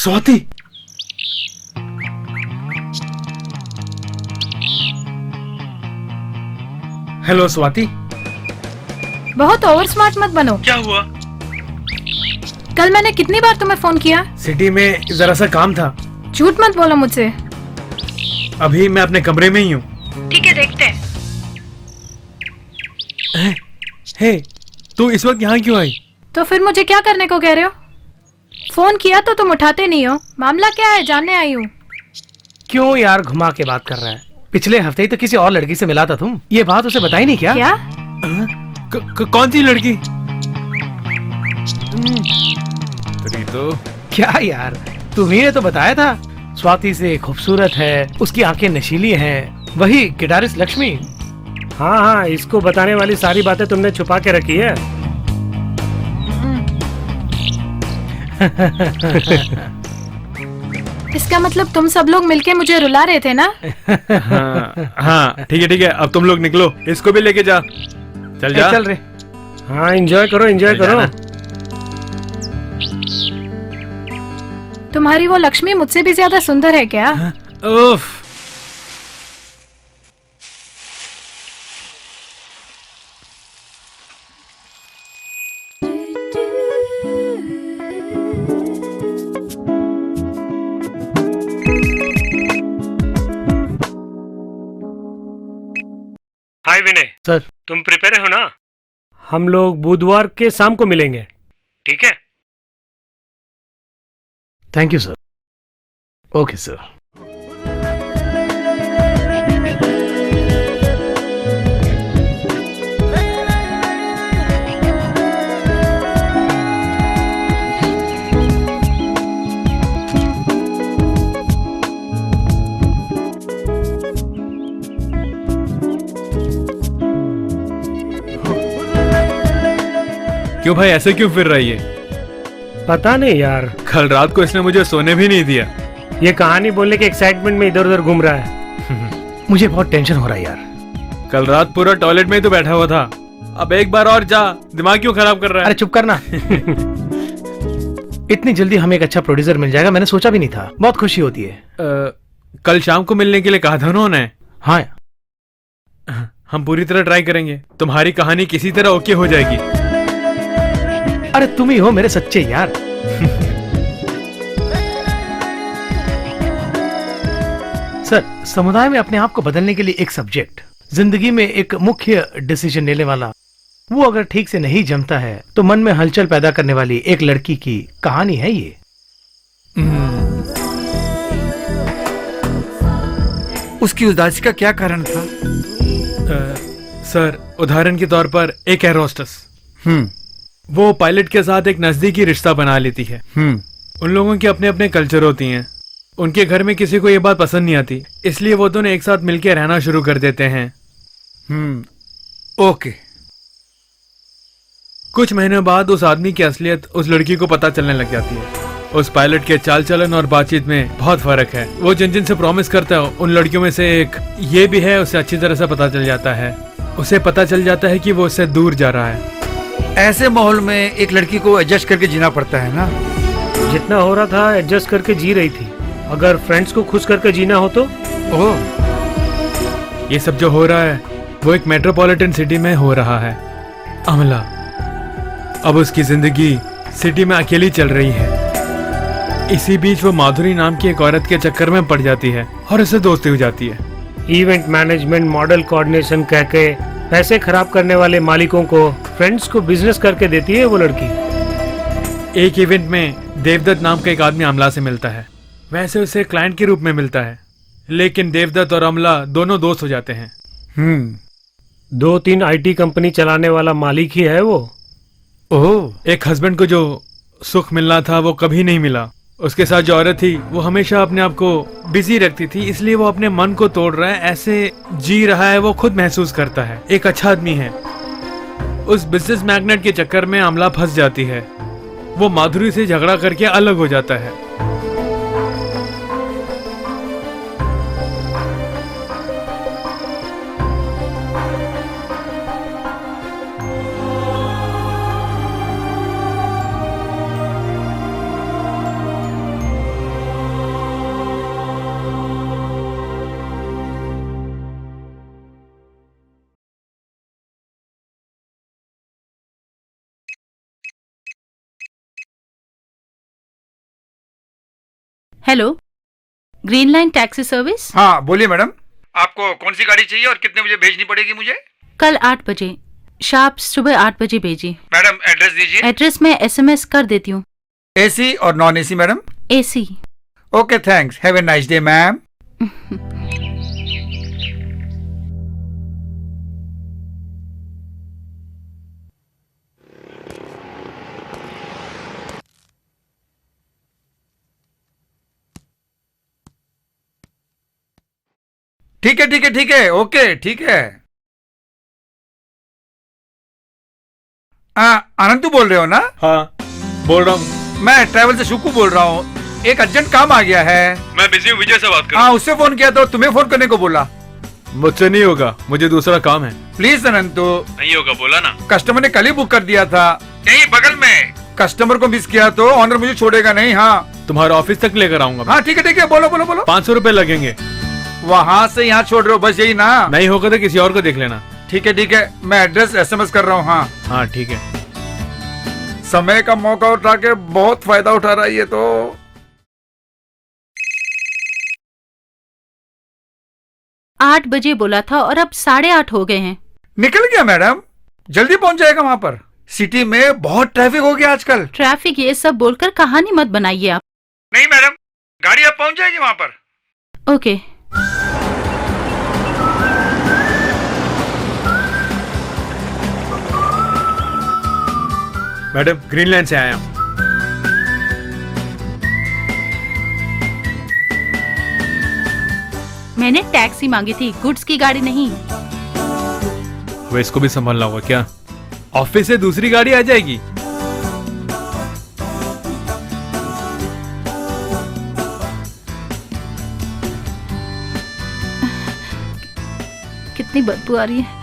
Swati, hello Swati. बहुत over smart मत बनो। क्या हुआ? कल मैंने कितनी बार तुम्हें फोन किया? सिटी में जरा सा काम था। झूठ मत बोलो मुझसे। अभी मैं अपने कमरे में ही हूँ। ठीक है, देखते हैं। हे, तू इस वक्त यहाँ क्यों आई? तो फिर मुझे क्या करने को कह रहे हो? फोन किया तो तुम उठाते नहीं हो। मामला क्या है, जानने आई हूँ। क्यों यार घुमा के बात कर रहा है? पिछले हफ्ते ही तो किसी और लड़की से मिला था तुम। ये बात उसे बताई नहीं क्या? क्या? कौन सी लड़की? तो क्या यार, तुम्ही ने तो बताया था स्वाति से खूबसूरत है, उसकी आंखें नशीली हैं, वही गिटारिस्ट लक्ष्मी। हाँ हाँ, इसको बताने वाली सारी बातें तुमने छुपा के रखी है। इसका मतलब तुम सब लोग मिलके मुझे रुला रहे थे ना? हाँ ठीक है, अब तुम लोग निकलो, इसको भी लेके जा। चल जा। चल रे। हाँ, एंजॉय करो, एंजॉय करो। तुम्हारी वो लक्ष्मी मुझसे भी ज्यादा सुंदर है क्या? उफ। हाय विनय सर। तुम प्रिपेयर हो ना? हम लोग बुधवार के शाम को मिलेंगे, ठीक है? Thank you sir. Okay sir. क्यों भाई, ऐसे क्यों फिर रही है? पता नहीं यार, कल रात को इसने मुझे सोने भी नहीं दिया। ये कहानी बोलने के एक्साइटमेंट में इधर उधर घूम रहा है। मुझे बहुत टेंशन हो रहा है यार। कल रात पूरा टॉयलेट में ही तो बैठा हुआ था। अब एक बार और जा, दिमाग क्यों खराब कर रहा है? अरे चुप करना। इतनी जल्दी हमें एक अच्छा प्रोड्यूसर मिल जाएगा मैंने सोचा भी नहीं था। बहुत खुशी होती है। कल शाम को मिलने के लिए कहा था उन्होंने। हाँ, हम पूरी तरह ट्राई करेंगे। तुम्हारी कहानी किसी तरह ओके हो जाएगी। अरे तुम ही हो मेरे सच्चे यार। सर, समुदाय में अपने आप को बदलने के लिए एक सब्जेक्ट, जिंदगी में एक मुख्य डिसीजन लेने वाला, वो अगर ठीक से नहीं जमता है तो मन में हलचल पैदा करने वाली एक लड़की की कहानी है ये। उसकी उदासी का क्या कारण था? सर, उदाहरण के तौर पर एक एयर होस्टेस, वो पायलट के साथ एक नजदीकी रिश्ता बना लेती है। उन लोगों के अपने अपने कल्चर होती हैं। उनके घर में किसी को ये बात पसंद नहीं आती, इसलिए वो दोनों एक साथ मिलकर रहना शुरू कर देते हैं। ओके। कुछ महीनों बाद उस आदमी की असलियत उस लड़की को पता चलने लग जाती है। उस पायलट के चाल चलन और बातचीत में बहुत फर्क है। वो जिन जिन से प्रॉमिस करता है उन लड़कियों में से एक ये भी है, उसे अच्छी तरह से पता चल जाता है। उसे पता चल जाता है कि वो उससे दूर जा रहा है। ऐसे माहौल में एक लड़की को एडजस्ट करके जीना पड़ता है ना? जितना हो रहा था एडजस्ट करके जी रही थी। अगर फ्रेंड्स को खुश करके जीना हो तो? ये सब जो हो रहा है वो एक मेट्रोपॉलिटन सिटी में हो रहा है। अमला, अब उसकी जिंदगी सिटी में अकेली चल रही है। इसी बीच वो माधुरी नाम की एक औरत के चक्कर में पड़ जाती है और उससे दोस्ती हो जाती है। इवेंट मैनेजमेंट, मॉडल कोऑर्डिनेशन कह के पैसे खराब करने वाले मालिकों को फ्रेंड्स को बिजनेस करके देती है वो लड़की। एक इवेंट में देवदत्त नाम का एक आदमी अमला से मिलता है। वैसे उसे क्लाइंट के रूप में मिलता है, लेकिन देवदत्त और अमला दोनों दोस्त हो जाते हैं। 2-3 आईटी कंपनी चलाने वाला मालिक ही है वो। एक हस्बैंड को जो सुख मिलना था वो कभी नहीं मिला। उसके साथ जो औरत थी वो हमेशा अपने आप को बिजी रखती थी, इसलिए वो अपने मन को तोड़ रहा है, ऐसे जी रहा है, वो खुद महसूस करता है। एक अच्छा आदमी है। उस बिजनेस मैग्नेट के चक्कर में अमला फंस जाती है। वो माधुरी से झगड़ा करके अलग हो जाता है। Hello, green line taxi service. हाँ बोलिए मैडम, आपको कौन सी गाड़ी चाहिए और कितने बजे भेजनी पड़ेगी मुझे? कल 8 बजे, शार्प सुबह 8 बजे भेजिए। मैडम एड्रेस दीजिए। एड्रेस मैं SMS कर देती हूँ। AC और non AC madam? AC। Okay thanks, have a nice day ma'am. ठीक है ठीक है ठीक है, ओके ठीक है। आनंद तू बोल रहे हो ना? हाँ बोल रहा हूँ। मैं ट्रैवल से शुकू बोल रहा हूँ, एक अर्जेंट काम आ गया है। मैं बिजी हूँ, विजय से बात कर। हाँ उससे फोन किया तो तुम्हें फोन करने को बोला। मुझसे नहीं होगा, मुझे दूसरा काम है। प्लीज अनंतु। नहीं होगा, बोला ना। कस्टमर ने कल ही बुक कर दिया था, यही बगल में। कस्टमर को मिस किया तो ऑनर मुझे छोड़ेगा नहीं। हाँ तुम्हारे ऑफिस तक लेकर आऊंगा। हाँ ठीक है, बोलो बोलो बोलो। 500 रुपए लगेंगे। वहाँ से यहाँ छोड़ रहे हो, बस यही ना? नहीं होगा तो किसी और को देख लेना। ठीक है, मैं एड्रेस SMS कर रहा हूँ। हाँ हाँ ठीक है। समय का मौका उठा के बहुत फायदा उठा रहा है ये तो। 8 बजे बोला था और अब 8:30 हो गए हैं। निकल गया मैडम, जल्दी पहुंच जाएगा वहाँ पर। सिटी में बहुत ट्रैफिक हो गया आजकल। ट्रैफिक ये सब बोलकर कहानी मत बनाइए आप। नहीं मैडम, गाड़ी अब पहुंच जाएगी वहाँ पर। ओके। मैडम ग्रीन लाइन से आया हूँ। मैंने टैक्सी मांगी थी, गुड्स की गाड़ी नहीं। अब इसको भी संभालना होगा क्या? ऑफिस से दूसरी गाड़ी आ जाएगी। कितनी बदबू आ रही है।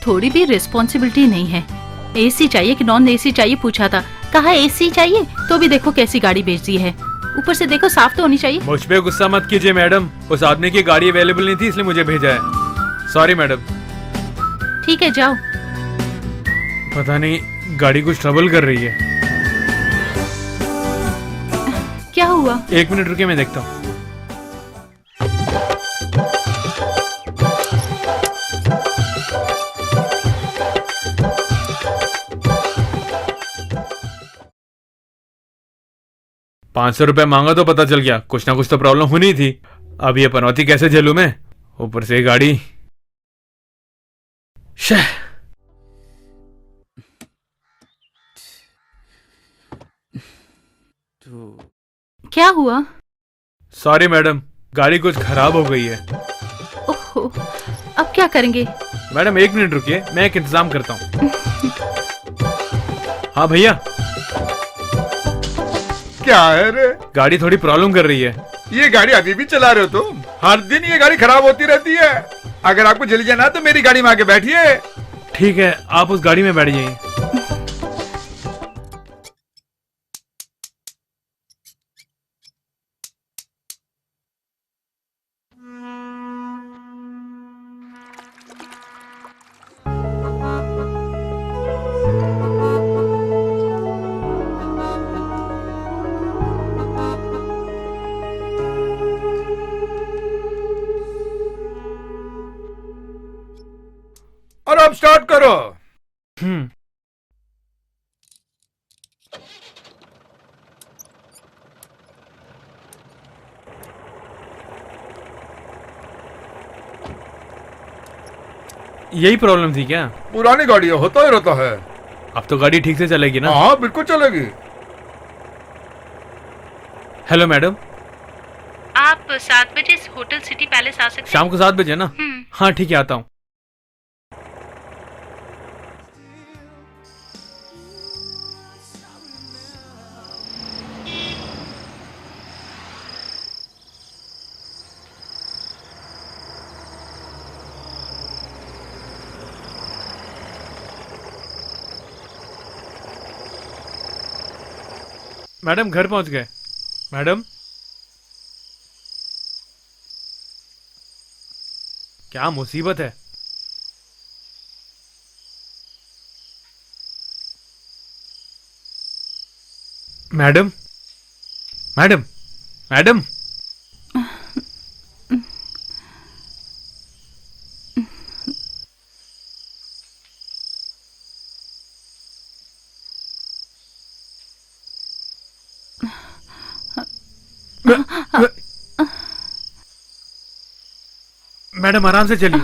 थोड़ी भी रिस्पॉन्सिबिलिटी नहीं है। AC चाहिए कि नॉन AC चाहिए पूछा था, कहा AC चाहिए, तो भी देखो कैसी गाड़ी भेज दी है। ऊपर से देखो साफ तो होनी चाहिए। मुझ पे गुस्सा मत कीजिए मैडम, उस आदमी की गाड़ी अवेलेबल नहीं थी इसलिए मुझे भेजा है। Sorry madam. ठीक है जाओ। पता नहीं गाड़ी कुछ ट्रबल कर रही है। क्या हुआ? 1 मिनट रुके, मैं देखता हूँ। ₹500 मांगा तो पता चल गया कुछ ना कुछ तो प्रॉब्लम होनी थी। अब ये पनौती कैसे झेलूं मैं, ऊपर से गाड़ी। शह। क्या हुआ? सॉरी मैडम, गाड़ी कुछ खराब हो गई है। ओहो, अब क्या करेंगे? मैडम 1 मिनट रुकिए, मैं एक इंतजाम करता हूँ। हाँ भैया। क्या है रे? गाड़ी थोड़ी प्रॉब्लम कर रही है। ये गाड़ी अभी भी चला रहे हो तुम? हर दिन ये गाड़ी खराब होती रहती है। अगर आपको जल्दी जाना है तो मेरी गाड़ी में आके बैठिए। ठीक है, आप उस गाड़ी में बैठ जाइए। और अब स्टार्ट करो। हम्म। यही प्रॉब्लम थी क्या? पुरानी गाड़ी है, होता ही रहता है। अब तो गाड़ी ठीक से चलेगी ना? हाँ बिल्कुल चलेगी। Hello madam. आप 7 बजे होटल सिटी पैलेस आ सकते हैं? शाम को 7 बजे ना? हाँ ठीक है, आता हूँ। मैडम घर पहुंच गए। मैडम क्या मुसीबत है? Madam, madam, madam. मैडम आराम से चलिए।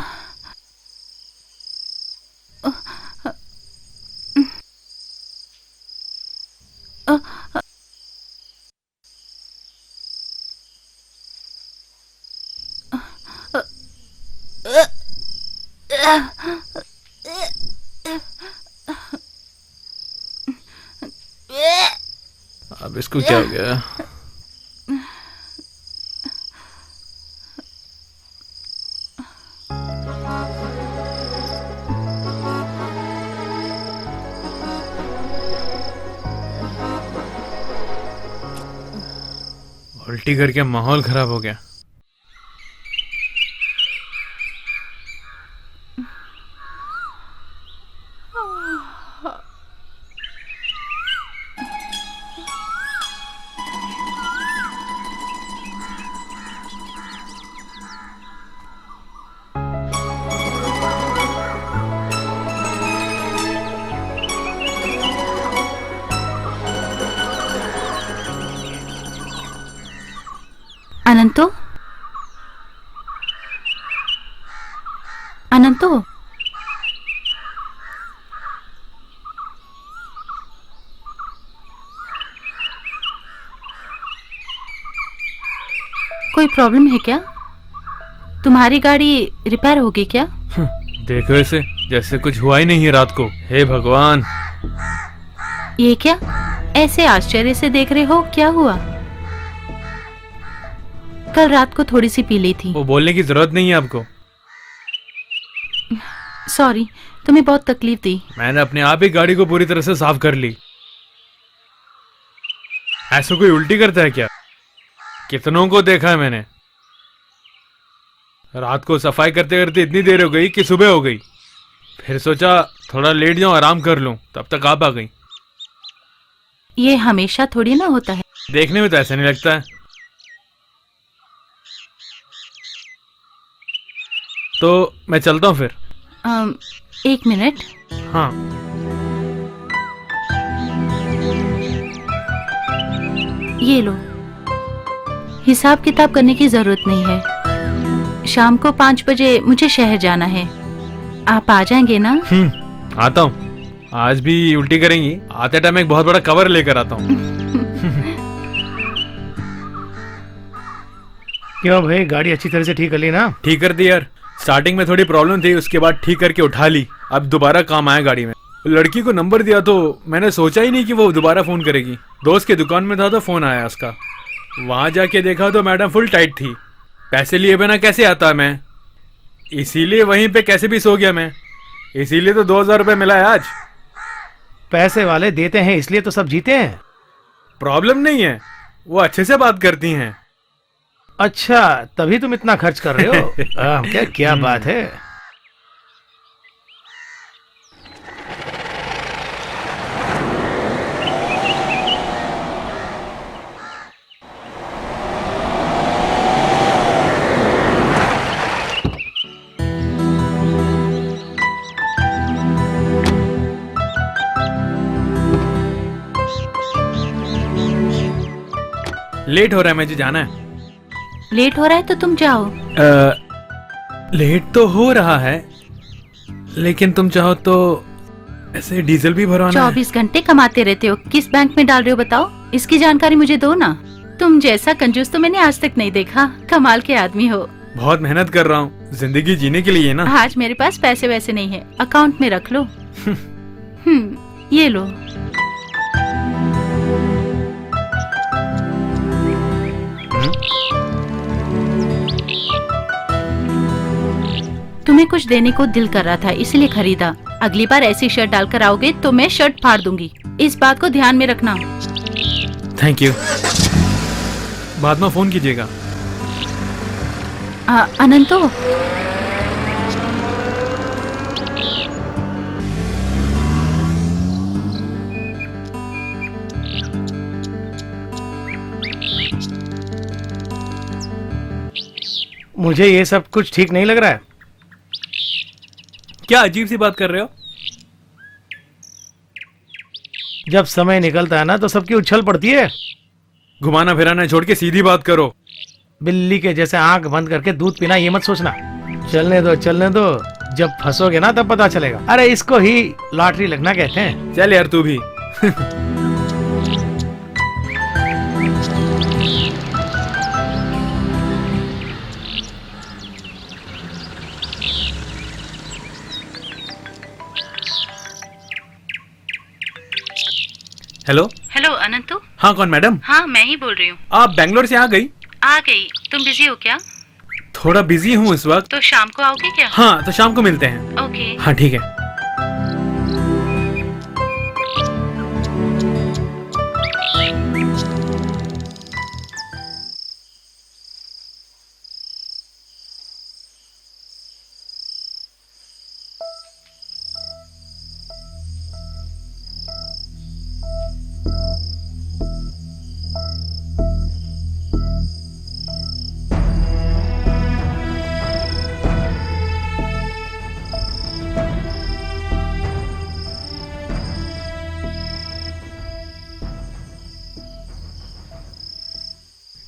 अब इसको क्या हो गया? उल्टी करके माहौल खराब हो गया। अनंतो, अनंतो, कोई प्रॉब्लम है क्या? तुम्हारी गाड़ी रिपेयर होगी क्या? देखो इसे, जैसे कुछ हुआ ही नहीं है रात को। हे भगवान! ये क्या ऐसे आश्चर्य से देख रहे हो? क्या हुआ? कल रात को थोड़ी सी पी ली थी। वो बोलने की जरूरत नहीं है आपको। सॉरी, तुम्हें बहुत तकलीफ दी। मैंने अपने आप ही गाड़ी को पूरी तरह से साफ कर ली। ऐसा कोई उल्टी करता है क्या? कितनों को देखा है मैंने। रात को सफाई करते करते इतनी देर हो गई कि सुबह हो गई। फिर सोचा थोड़ा लेट जाऊं, आराम कर लूं, तब तक आप आ गई। ये हमेशा थोड़ी ना होता है। देखने में तो ऐसा नहीं लगता है। तो मैं चलता हूँ फिर। 1 मिनट। हाँ। ये लो, हिसाब किताब करने की जरूरत नहीं है। शाम को 5 बजे मुझे शहर जाना है। आप आ जाएंगे ना? आता हूँ। आज भी उल्टी करेंगी? आते टाइम एक बहुत बड़ा कवर लेकर आता हूँ। क्यों भाई, गाड़ी अच्छी तरह से ठीक कर ली ना? ठीक कर दी यार। स्टार्टिंग में थोड़ी प्रॉब्लम थी, उसके बाद ठीक करके उठा ली। अब दोबारा काम आया गाड़ी में। लड़की को नंबर दिया तो मैंने सोचा ही नहीं कि वो दोबारा फोन करेगी। दोस्त के दुकान में था तो फोन आया उसका। वहां जाके देखा तो मैडम फुल टाइट थी। पैसे लिए बिना कैसे आता मैं, इसीलिए वहीं पे कैसे भी सो गया मैं। इसीलिए तो 2000 रुपये मिला है आज। पैसे वाले देते हैं इसलिए तो सब जीते हैं। प्रॉब्लम नहीं है, वो अच्छे से बात करती हैं। अच्छा, तभी तुम इतना खर्च कर रहे हो। क्या क्या बात है। लेट हो रहा है, मुझे जाना है। लेट हो रहा है तो तुम जाओ। लेट तो हो रहा है, लेकिन तुम चाहो तो ऐसे डीजल भी भरवाना है। 24 घंटे कमाते रहते हो, किस बैंक में डाल रहे हो बताओ? इसकी जानकारी मुझे दो ना। तुम जैसा कंजूस तो मैंने आज तक नहीं देखा। कमाल के आदमी हो। बहुत मेहनत कर रहा हूँ जिंदगी जीने के लिए ना। आज मेरे पास पैसे वैसे नहीं है, अकाउंट में रख लो। ये लो। तुम्हें कुछ देने को दिल कर रहा था इसलिए खरीदा। अगली बार ऐसी शर्ट डालकर आओगे तो मैं शर्ट फाड़ दूंगी। इस बात को ध्यान में रखना। Thank you. बाद में फोन कीजिएगा। अनंतो, मुझे ये सब कुछ ठीक नहीं लग रहा है। क्या अजीब सी बात कर रहे हो? जब समय निकलता है ना तो सबकी उछल पड़ती है। घुमाना फिराना छोड़ के सीधी बात करो। बिल्ली के जैसे आंख बंद करके दूध पीना ये मत सोचना। चलने दो चलने दो, जब फंसोगे ना तब पता चलेगा। अरे इसको ही लॉटरी लगना कहते हैं। चल यार तू भी। हेलो। हेलो अनंतु। हाँ कौन मैडम? हाँ मैं ही बोल रही हूँ। आप बैंगलोर से आ गई? आ गई। तुम बिजी हो क्या? थोड़ा बिजी हूँ इस वक्त। तो शाम को आओगे क्या? हाँ तो शाम को मिलते हैं। ओके। हाँ ठीक है।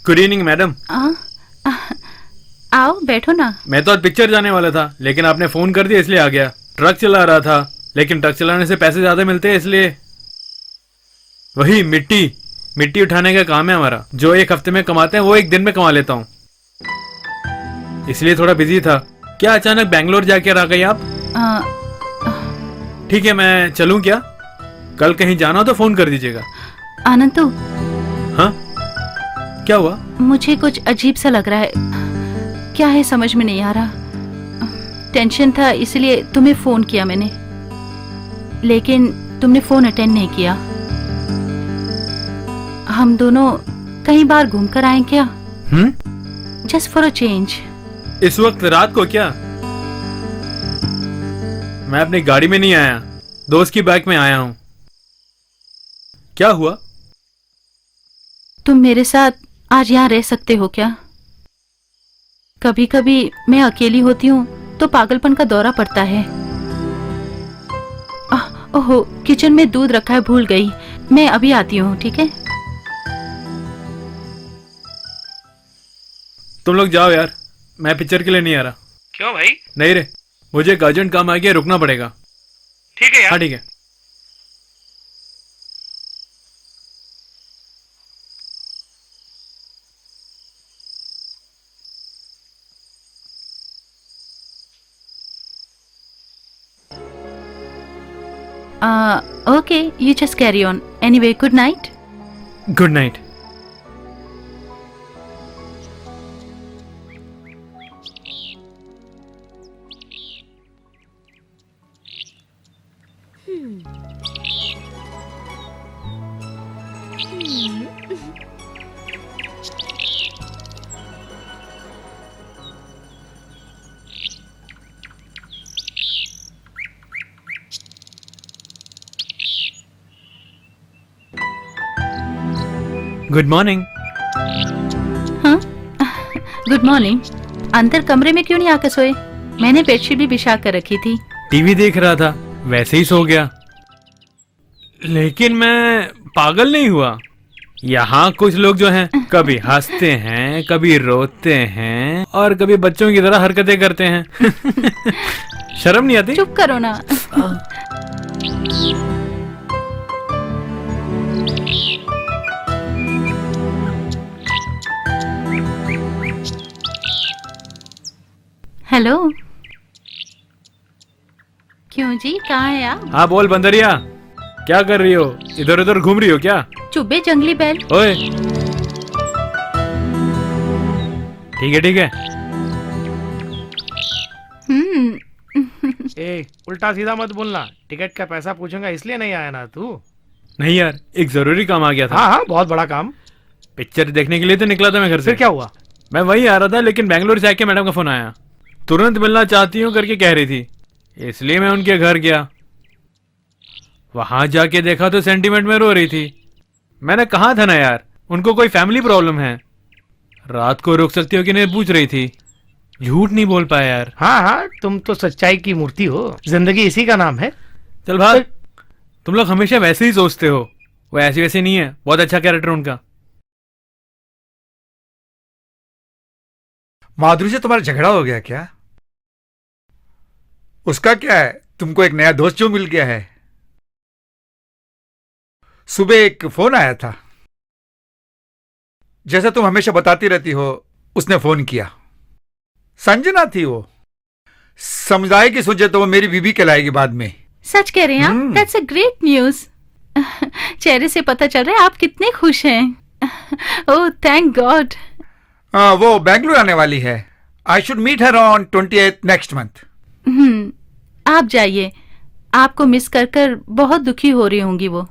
Good evening madam. आओ बैठो ना। मैं तो आज पिक्चर जाने वाला था, लेकिन आपने फोन कर दिया इसलिए आ गया। ट्रक चला रहा था, लेकिन ट्रक चलाने से पैसे ज्यादा मिलते हैं इसलिए। वही मिट्टी उठाने का काम है हमारा। जो एक हफ्ते में कमाते हैं वो एक दिन में कमा लेता हूँ, इसलिए थोड़ा बिजी था। क्या अचानक बैंगलोर जाके आ गई आप? ठीक है मैं चलूँ क्या? कल कहीं जाना हो तो फोन कर दीजिएगा। अनंतु। हाँ क्या हुआ? मुझे कुछ अजीब सा लग रहा है। क्या है समझ में नहीं आ रहा। टेंशन था इसलिए तुम्हें फोन किया मैंने, लेकिन तुमने फोन अटेंड नहीं किया। हम दोनों कहीं बार घूम कर आए क्या? Just for a change. इस वक्त रात को क्या? मैं अपनी गाड़ी में नहीं आया, दोस्त की बाइक में आया हूँ। क्या हुआ? तुम मेरे साथ आज यहाँ रह सकते हो क्या? कभी कभी मैं अकेली होती हूँ तो पागलपन का दौरा पड़ता है। ओहो किचन में दूध रखा है, भूल गई। मैं अभी आती हूँ, ठीक है? तुम लोग जाओ यार, मैं पिक्चर के लिए नहीं आ रहा। क्यों भाई? नहीं रे, मुझे एक अर्जेंट काम आ गया, रुकना पड़ेगा। ठीक है यार। हाँ ठीक है। Okay, you just carry on. Anyway, good night. Good night. Good morning. हाँ गुड मॉर्निंग। अंदर कमरे में क्यों नहीं आकर सोए? मैंने बेडशीट भी बिछा कर रखी थी। टीवी देख रहा था, वैसे ही सो गया। लेकिन मैं पागल नहीं हुआ। यहाँ कुछ लोग जो हैं कभी हंसते हैं, कभी रोते हैं और कभी बच्चों की तरह हरकतें करते हैं। शर्म नहीं आती? चुप करो ना। हेलो। क्यों जी, कहाँ है आप? हाँ बोल बंदरिया, क्या कर रही हो? इधर उधर घूम रही हो क्या? चुब्बे जंगली बैल। ओए ठीक है ठीक है। ए, उल्टा सीधा मत बोलना। टिकट का पैसा पूछूंगा इसलिए नहीं आया ना तू? नहीं यार, एक जरूरी काम आ गया था। हाँ हाँ, बहुत बड़ा काम। पिक्चर देखने के लिए तो निकला था मैं घर से। फिर क्या हुआ? मैं वहीं आ रहा था, लेकिन बैंगलोर से आके मैडम का फोन आया। तुरंत मिलना चाहती हूँ करके कह रही थी, इसलिए मैं उनके घर गया। वहां जाके देखा तो सेंटीमेंट में रो रही थी। मैंने कहा था ना यार, उनको कोई फैमिली प्रॉब्लम है। रात को रुक सकती हो कि नहीं पूछ रही थी। झूठ नहीं बोल पाया यार। हाँ हाँ, तुम तो सच्चाई की मूर्ति हो, जिंदगी इसी का नाम है। चल भाग, तुम लोग हमेशा वैसे ही सोचते हो, वो ऐसी वैसी नहीं है, बहुत अच्छा कैरेक्टर उनका। माधुरी से तुम्हारा झगड़ा हो गया क्या? उसका क्या है, तुमको एक नया दोस्त जो मिल गया है। सुबह एक फोन आया था, जैसा तुम हमेशा बताती रहती हो, उसने फोन किया। संजना थी वो। समुदाय की सोचे तो वो मेरी बीबी कहलाएगी बाद में। सच कह रहे हैं आप? That's a great news. चेहरे से पता चल रहा है आप कितने खुश हैं। Oh thank God. वो बेंगलुरु आने वाली है। I should meet her on 28th next month. आप जाइए, आपको मिस कर कर बहुत दुखी हो रही होंगी वो।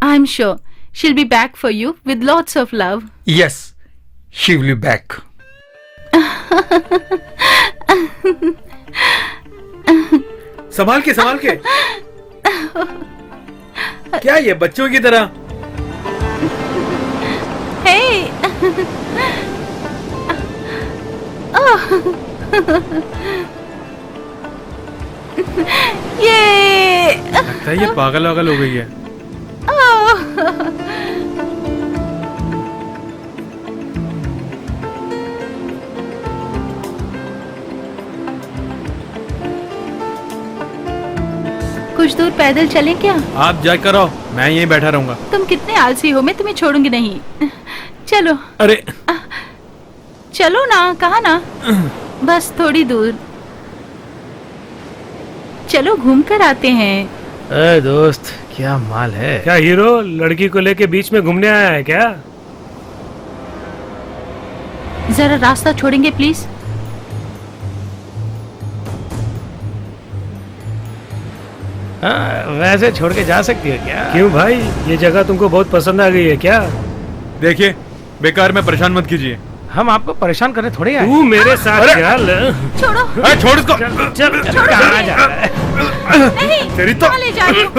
I am sure she will be back for you with lots of love. Yes, she will be back. संभाल के संभाल के। क्या ये बच्चों की तरह? हे ये लगता है ये पागल वागल हो गई है। कुछ दूर पैदल चलें क्या? आप जाकर आओ, मैं यहीं बैठा रहूंगा। तुम कितने आलसी हो, मैं तुम्हें छोड़ूंगी नहीं। चलो अरे चलो ना, कहा ना, बस थोड़ी दूर। चलो घूम कर आते हैं। अरे दोस्त, क्या माल है। क्या हीरो लड़की को लेके बीच में घूमने आया है क्या? जरा रास्ता छोड़ेंगे प्लीज। वैसे छोड़ के जा सकती हो क्या? क्यों भाई, ये जगह तुमको बहुत पसंद आ गई है क्या? देखिए, बेकार में परेशान मत कीजिए। हम आपको परेशान करने थोड़े आए। तू मेरे साथ चल। छोड़ो। अरे छोड़ इसको। चल कहाँ जा रहा है? नहीं, तेरी तो कहाँ ले जा रही हो?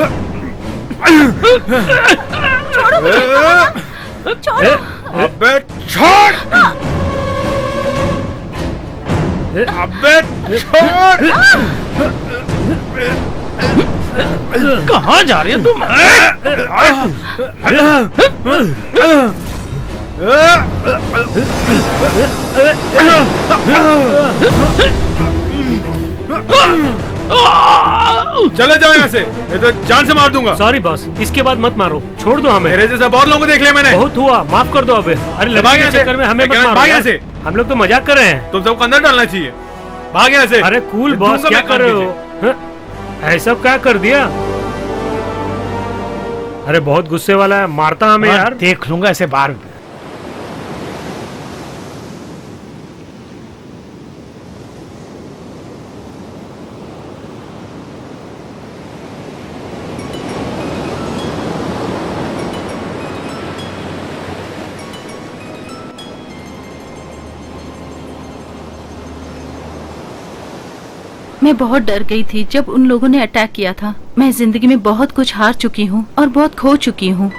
छोड़ो मुझे, छोड़ो। अबे छोड़, अबे छोड़। कहाँ जा रही हो तुम? चले जाओ यहाँ से, नहीं तो जान से मार दूंगा। सॉरी बॉस, इसके बाद मत मारो, छोड़ दो हमें। मेरे जैसा बहुत लोगों को देख लिया मैंने। बहुत हुआ, माफ कर दो अबे। अरे भाग लड़की यहाँ के से। चक्कर में हमें मत भाग मारो यहाँ यार। से। हम लोग तो मजाक कर रहे हैं। तुम सबको अंदर डालना चाहिए। भाग यहाँ से। अरे कूल बॉस, दूंगा क्या मैं कर रहे काम हो? हाँ? ऐसा क्या कर दिया? अरे बहुत गुस्से वाला है, मारता हमें यार। देख लूंगा ऐसे बार। मैं बहुत डर गई थी जब उन लोगों ने अटैक किया था। मैं जिंदगी में बहुत कुछ हार चुकी हूँ और बहुत खो चुकी हूँ।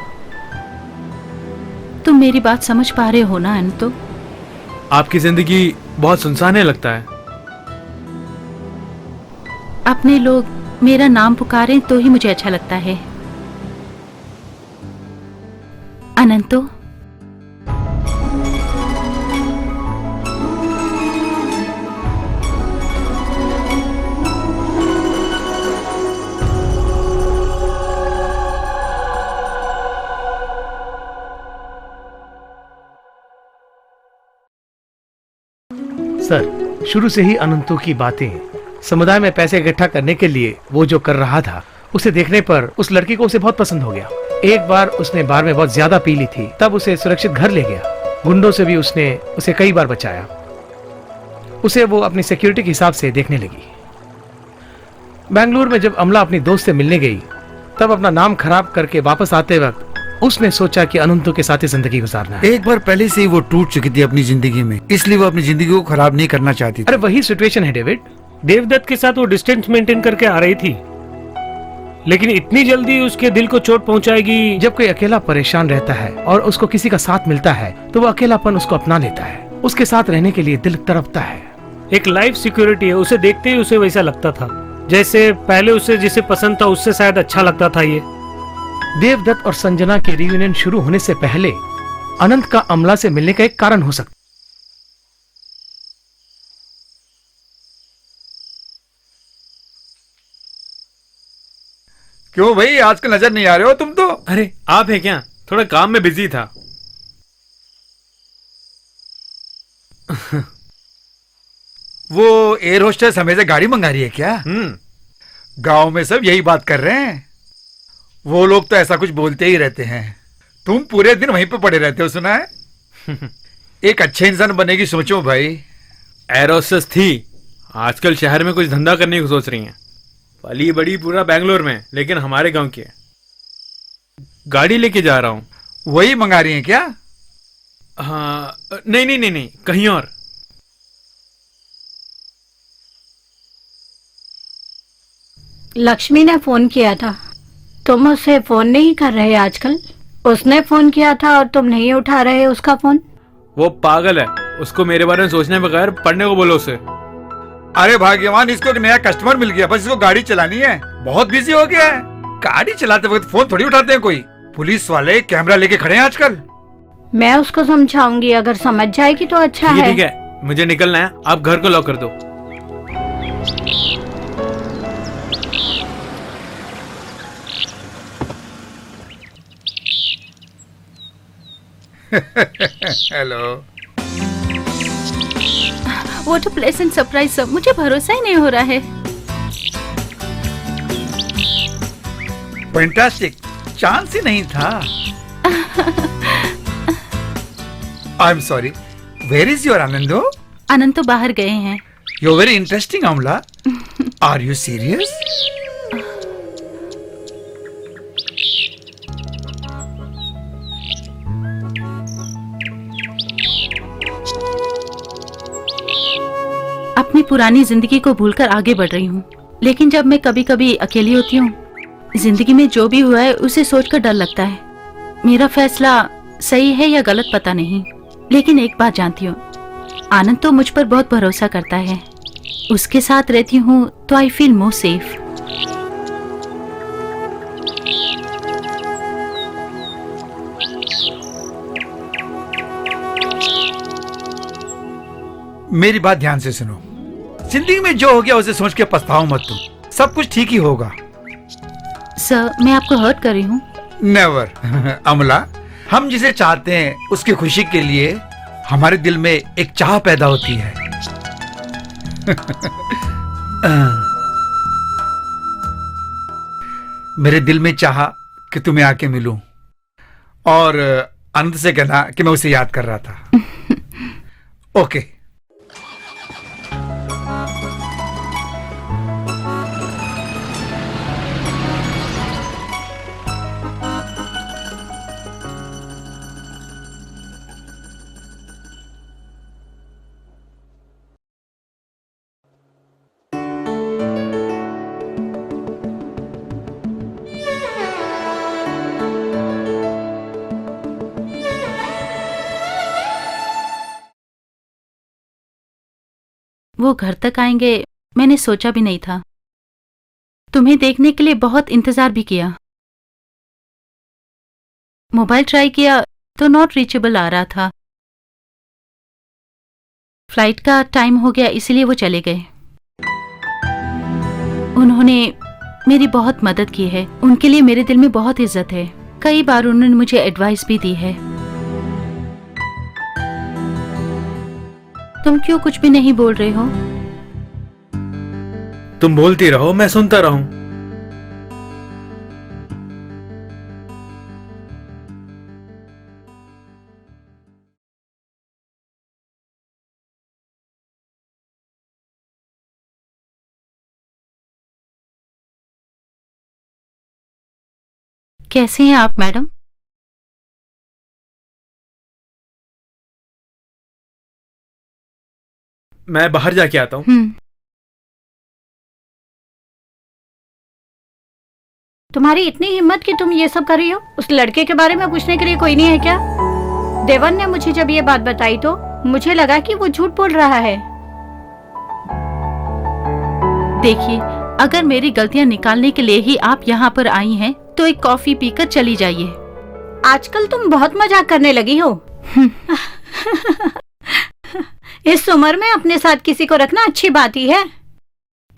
तुम मेरी बात समझ पा रहे हो ना अनंतो? आपकी जिंदगी बहुत सुनसान है लगता है। अपने लोग मेरा नाम पुकारें तो ही मुझे अच्छा लगता है। अनंतो, सर, शुरू से ही अनंतों की बातें, समुदाय में पैसे इकट्ठा करने के लिए वो जो कर रहा था, उसे देखने पर उस लड़की को उसे बहुत पसंद हो गया। एक बार उसने बार में बहुत ज्यादा पी ली थी, तब उसे सुरक्षित घर ले गया। गुंडों से भी उसने उसे कई बार बचाया। उसे वो अपनी सिक्योरिटी के हिसाब से देखने लगी। बेंगलुरु में जब अमला अपनी दोस्त से मिलने गई, तब अपना नाम खराब करके वापस आते वक्त उसने सोचा कि अनंतों के साथ ही जिंदगी गुजारना है। एक बार पहले से ही वो टूट चुकी थी अपनी जिंदगी में, इसलिए वो अपनी जिंदगी को खराब नहीं करना चाहती थी। अरे वही सिचुएशन है डेविड। देवदत्त के साथ वो डिस्टेंस मेंटेन करके आ रही थी, लेकिन इतनी जल्दी उसके दिल को चोट पहुंचाएगी। जब कोई अकेला परेशान रहता है और उसको किसी का साथ मिलता है, तो वो अकेलापन उसको अपना लेता है। उसके साथ रहने के लिए दिल तड़पता है। एक लाइफ सिक्योरिटी है, उसे देखते ही उसे वैसा लगता था जैसे पहले उसे जिसे पसंद था उससे शायद अच्छा लगता था ये। देवदत्त और संजना के रियूनियन शुरू होने से पहले अनंत का अमला से मिलने का एक कारण हो सकता। क्यों भाई, आजकल नजर नहीं आ रहे हो तुम तो? अरे आप है क्या? थोड़ा काम में बिजी था। वो एयर होस्टेस हमें से गाड़ी मंगा रही है क्या? गांव में सब यही बात कर रहे हैं। वो लोग तो ऐसा कुछ बोलते ही रहते हैं। तुम पूरे दिन वहीं पे पड़े रहते हो, सुना है? एक अच्छे इंसान बनने की सोचो भाई। एरोसस थी, आजकल शहर में कुछ धंधा करने की सोच रही हैं। पली बड़ी पूरा बैंगलोर में, लेकिन हमारे गांव की है। गाड़ी लेके जा रहा हूं। वही मंगा रही हैं क्या? हाँ, नहीं नहीं नहीं नहीं, कहीं और। लक्ष्मी ने फोन किया था। तुम उसे फोन नहीं कर रहे आजकल? उसने फोन किया था और तुम नहीं उठा रहे उसका फोन। वो पागल है, उसको मेरे बारे में सोचने बगैर पढ़ने को बोलो उसे। अरे भाग्यवान, इसको एक नया कस्टमर मिल गया, बस इसको गाड़ी चलानी है। बहुत बिजी हो गया है। गाड़ी चलाते वक्त फोन थोड़ी उठाते हैं कोई। पुलिस वाले कैमरा लेके खड़े हैं आजकल। मैं उसको समझाऊंगी, अगर समझ जाएगी तो अच्छा है। ठीक है, मुझे निकलना है, आप घर को लॉक कर दो। Hello. What a pleasant surprise sir, मुझे भरोसा ही नहीं हो रहा है। फैंटास्टिक, चांस ही नहीं था। I am sorry, where is your Anando? Anand तो बाहर गए हैं। You very interesting Amla. Are you serious? अपनी पुरानी जिंदगी को भूलकर आगे बढ़ रही हूँ, लेकिन जब मैं कभी कभी अकेली होती हूँ, जिंदगी में जो भी हुआ है उसे सोचकर डर लगता है। मेरा फैसला सही है या गलत पता नहीं, लेकिन एक बात जानती हूँ, आनंद तो मुझ पर बहुत भरोसा करता है। उसके साथ रहती हूँ तो आई फील मोर सेफ। मेरी बात ध्यान से सुनो। जिंदगी में जो हो गया उसे सोच के पछताओ मत तुम, सब कुछ ठीक ही होगा। सर, मैं आपको हर्ट कर रही हूँ? नेवर। अमला, हम जिसे चाहते हैं उसकी खुशी के लिए हमारे दिल में एक चाह पैदा होती है। मेरे दिल में चाहा कि तुम्हें आके मिलूं और आनंद से कहना कि मैं उसे याद कर रहा था। ओके। वो घर तक आएंगे मैंने सोचा भी नहीं था। तुम्हें देखने के लिए बहुत इंतजार भी किया। मोबाइल ट्राई किया तो नॉट रीचेबल आ रहा था। फ्लाइट का टाइम हो गया इसलिए वो चले गए। उन्होंने मेरी बहुत मदद की है, उनके लिए मेरे दिल में बहुत इज्जत है। कई बार उन्होंने मुझे एडवाइस भी दी है। तुम क्यों कुछ भी नहीं बोल रहे हो? तुम बोलती रहो, मैं सुनता रहूं। कैसे हैं आप मैडम? मैं बाहर जाके आता हूँ। तुम्हारी इतनी हिम्मत कि तुम ये सब कर रही हो? उस लड़के के बारे में पूछने के लिए कोई नहीं है क्या? देवन ने मुझे जब ये बात बताई तो मुझे लगा कि वो झूठ बोल रहा है। देखिए, अगर मेरी गलतियां निकालने के लिए ही आप यहाँ पर आई हैं, तो एक कॉफी पीकर चली जाइए। आजकल तुम बहुत मजाक करने लगी हो। इस उम्र में अपने साथ किसी को रखना अच्छी बात ही है।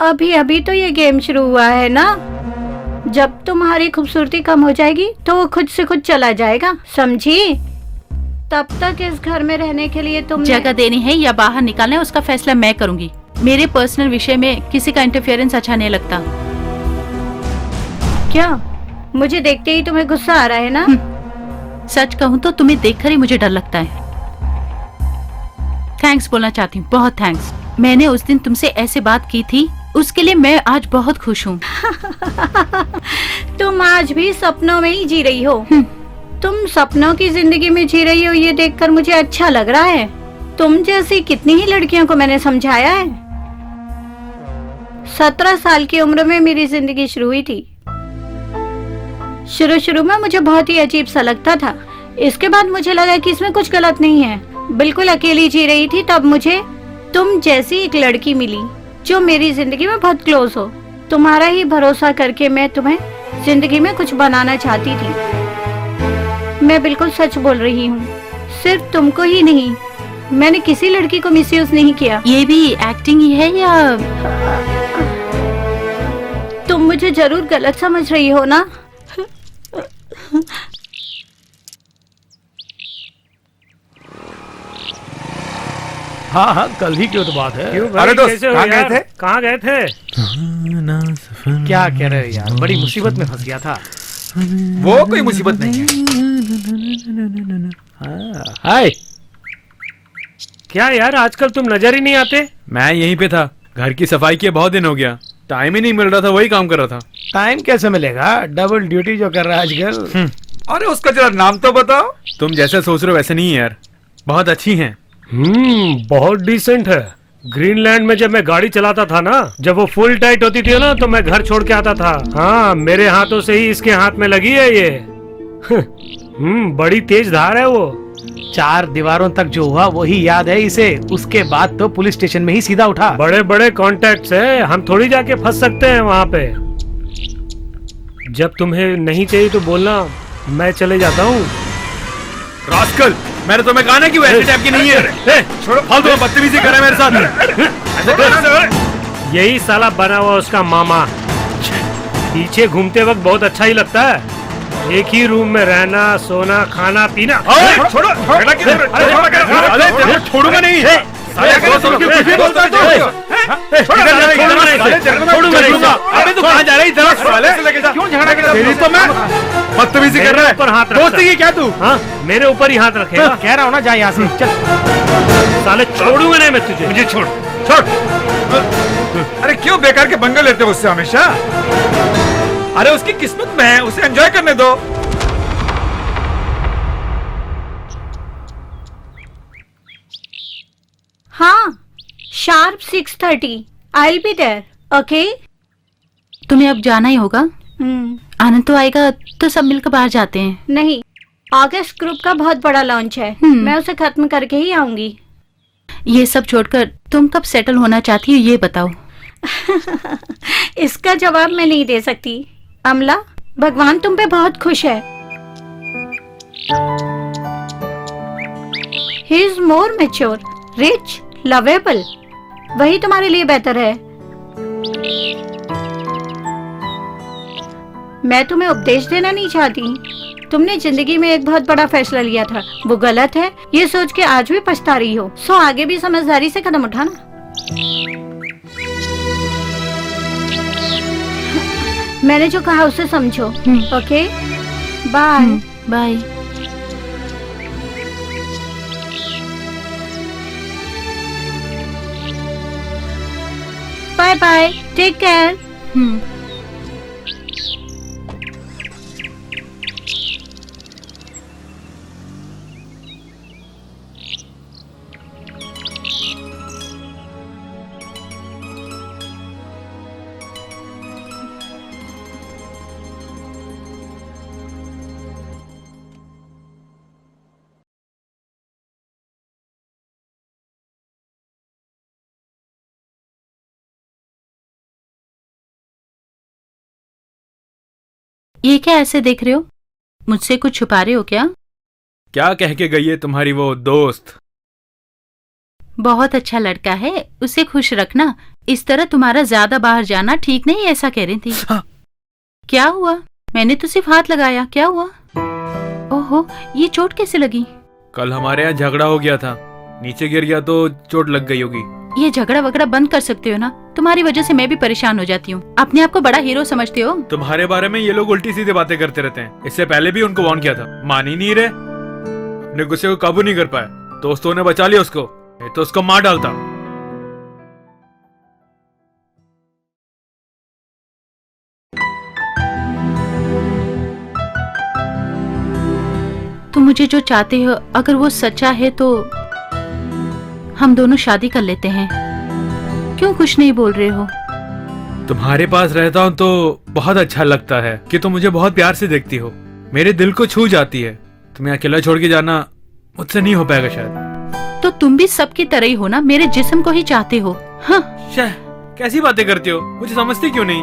अभी अभी तो ये गेम शुरू हुआ है ना। जब तुम्हारी खूबसूरती कम हो जाएगी तो वो खुद से खुद चला जाएगा, समझी? तब तक इस घर में रहने के लिए तुम जगह देनी है या बाहर निकालना है, उसका फैसला मैं करूंगी। मेरे पर्सनल विषय में किसी का इंटरफेरेंस अच्छा नहीं लगता। क्या मुझे देखते ही तुम्हें गुस्सा आ रहा है ना? सच कहूँ तो तुम्हें देखकर ही मुझे डर लगता है। थैंक्स बोलना चाहती हूँ, बहुत थैंक्स। मैंने उस दिन तुमसे ऐसे बात की थी, उसके लिए मैं आज बहुत खुश हूँ। तुम आज भी सपनों में ही जी रही हो। तुम सपनों की जिंदगी में जी रही हो, ये देखकर मुझे अच्छा लग रहा है। तुम जैसी कितनी ही लड़कियों को मैंने समझाया है। 17 साल की उम्र में मेरी जिंदगी शुरू हुई थी। शुरू में मुझे बहुत ही अजीब सा लगता था। इसके बाद मुझे लगा कि इसमें कुछ गलत नहीं है। बिल्कुल अकेली जी रही थी, तब मुझे तुम जैसी एक लड़की मिली जो मेरी जिंदगी में बहुत क्लोज हो। तुम्हारा ही भरोसा करके मैं तुम्हें जिंदगी में कुछ बनाना चाहती थी। मैं बिल्कुल सच बोल रही हूँ। सिर्फ तुमको ही नहीं, मैंने किसी लड़की को मिसयूज नहीं किया। ये भी एक्टिंग ही है या? तुम मुझे जरूर गलत समझ रही हो ना? हाँ हाँ, कल ही की तो बात है। क्यों भाई, अरे दोस्त, कैसे हो कहाँ गए यार? थे? कहाँ गए थे? क्या कह रहे हो यार, बड़ी मुसीबत में फंस गया था। वो कोई मुसीबत नहीं है। हाय। क्या यार, आजकल तुम नजर ही नहीं आते। मैं यहीं पे था, घर की सफाई किए बहुत दिन हो गया, टाइम ही नहीं मिल रहा था, वही काम कर रहा था। टाइम कैसे मिलेगा, डबल ड्यूटी जो कर रहा है आजकल। अरे उसका जरा नाम तो बताओ। तुम जैसे सोच रहे हो वैसे नहीं है यार, बहुत अच्छी हैं। बहुत डिसेंट है। ग्रीनलैंड में जब मैं गाड़ी चलाता था ना, जब वो फुल टाइट होती थी ना, तो मैं घर छोड़ के आता था। हाँ, मेरे हाथों से ही इसके हाथ में लगी है ये। बड़ी तेज धार है वो। 4 दीवारों तक जो हुआ वही याद है इसे। उसके बाद तो पुलिस स्टेशन में ही सीधा उठा। बड़े बड़े कॉन्टैक्ट्स है, हम थोड़ी जाके फंस सकते हैं वहाँ पे। जब तुम्हें नहीं चाहिए तो बोलना, मैं चले जाता हूँ। रास्कल, मैंने तुम्हें कहा ना कि वो ऐसे टाइप की नहीं है। छोड़ो, फालतू में बदतमीजी कर रहा है मेरे साथ। ऐसे कर। यही साला बना हुआ उसका मामा। पीछे घूमते वक्त बहुत अच्छा ही लगता है। एक ही रूम में रहना, सोना, खाना, पीना। छोड़ो, अरे छोड़ूंगा नहीं। अबे तू कहाँ जा रहा है इतना साले? क्यों झगड़ा कर रहा है? तो मैं बदतमीजी कर रहा है। ऊपर हाथ दोस्ती की क्या तू? हाँ, मेरे ऊपर ही हाथ रखेगा। कह रहा हूँ ना, जा यहाँ से चल। साले छोड़ूंगा नहीं मैं तुझे। मुझे छोड़ छोड़। अरे क्यों बेकार के पंगे लेते हो उससे हमेशा? अरे उसकी किस्मत में है, उसे एंजॉय करने दो। हाँ, sharp 6:30 I will be there. Okay. तुम्हें अब जाना ही होगा। आनंद तो आएगा तो सब मिलकर बाहर जाते हैं। नहीं, ऑगस्ट ग्रुप का बहुत बड़ा लॉन्च है। मैं उसे खत्म करके ही आऊंगी। ये सब छोड़कर तुम कब सेटल होना चाहती हो, ये बताओ। इसका जवाब मैं नहीं दे सकती अमला। भगवान तुम पे बहुत खुश है। He is more mature, rich, lovable. वही तुम्हारे लिए बेहतर है। मैं तुम्हें उपदेश देना नहीं चाहती। तुमने जिंदगी में एक बहुत बड़ा फैसला लिया था, वो गलत है, ये सोच के आज भी पछता रही हो। सो आगे भी समझदारी से कदम उठाना। मैंने जो कहा उसे समझो। Okay, bye. Bye. Bye bye, take care. ये क्या ऐसे देख रहे हो? मुझसे कुछ छुपा रहे हो क्या? क्या कह के गई है तुम्हारी वो दोस्त? बहुत अच्छा लड़का है, उसे खुश रखना। इस तरह तुम्हारा ज्यादा बाहर जाना ठीक नहीं, ऐसा कह रही थी। हाँ। क्या हुआ? मैंने तो सिर्फ हाथ लगाया, क्या हुआ? ओहो, ये चोट कैसे लगी? कल हमारे यहाँ झगड़ा हो गया था, नीचे गिर गया तो चोट लग गई होगी। ये झगड़ा वगड़ा बंद कर सकते हो ना? तुम्हारी वजह से मैं भी परेशान हो जाती हूँ। अपने आप को बड़ा हीरो समझते हो। तुम्हारे बारे में ये लोग उल्टी सीधी बातें करते रहते हैं। इससे पहले भी उनको वार्न किया था, मान ही नहीं रहे। अपने गुस्से को काबू नहीं कर पाए, दोस्तों ने बचा लिया उसको, नहीं तो उसको मार डालता। तुम मुझे जो चाहते हो अगर वो सच्चा है तो हम दोनों शादी कर लेते हैं। क्यों कुछ नहीं बोल रहे हो? तुम्हारे पास रहता हूँ तो बहुत अच्छा लगता है कि तुम मुझे बहुत प्यार से देखती हो, मेरे दिल को छू जाती है। तुम्हें अकेला छोड़ के जाना मुझसे नहीं हो पाएगा शायद। तो तुम भी सबकी तरह ही हो ना, मेरे जिस्म को ही चाहते हो। हाँ, कैसी बातें करती हो, मुझे समझती क्यों नहीं?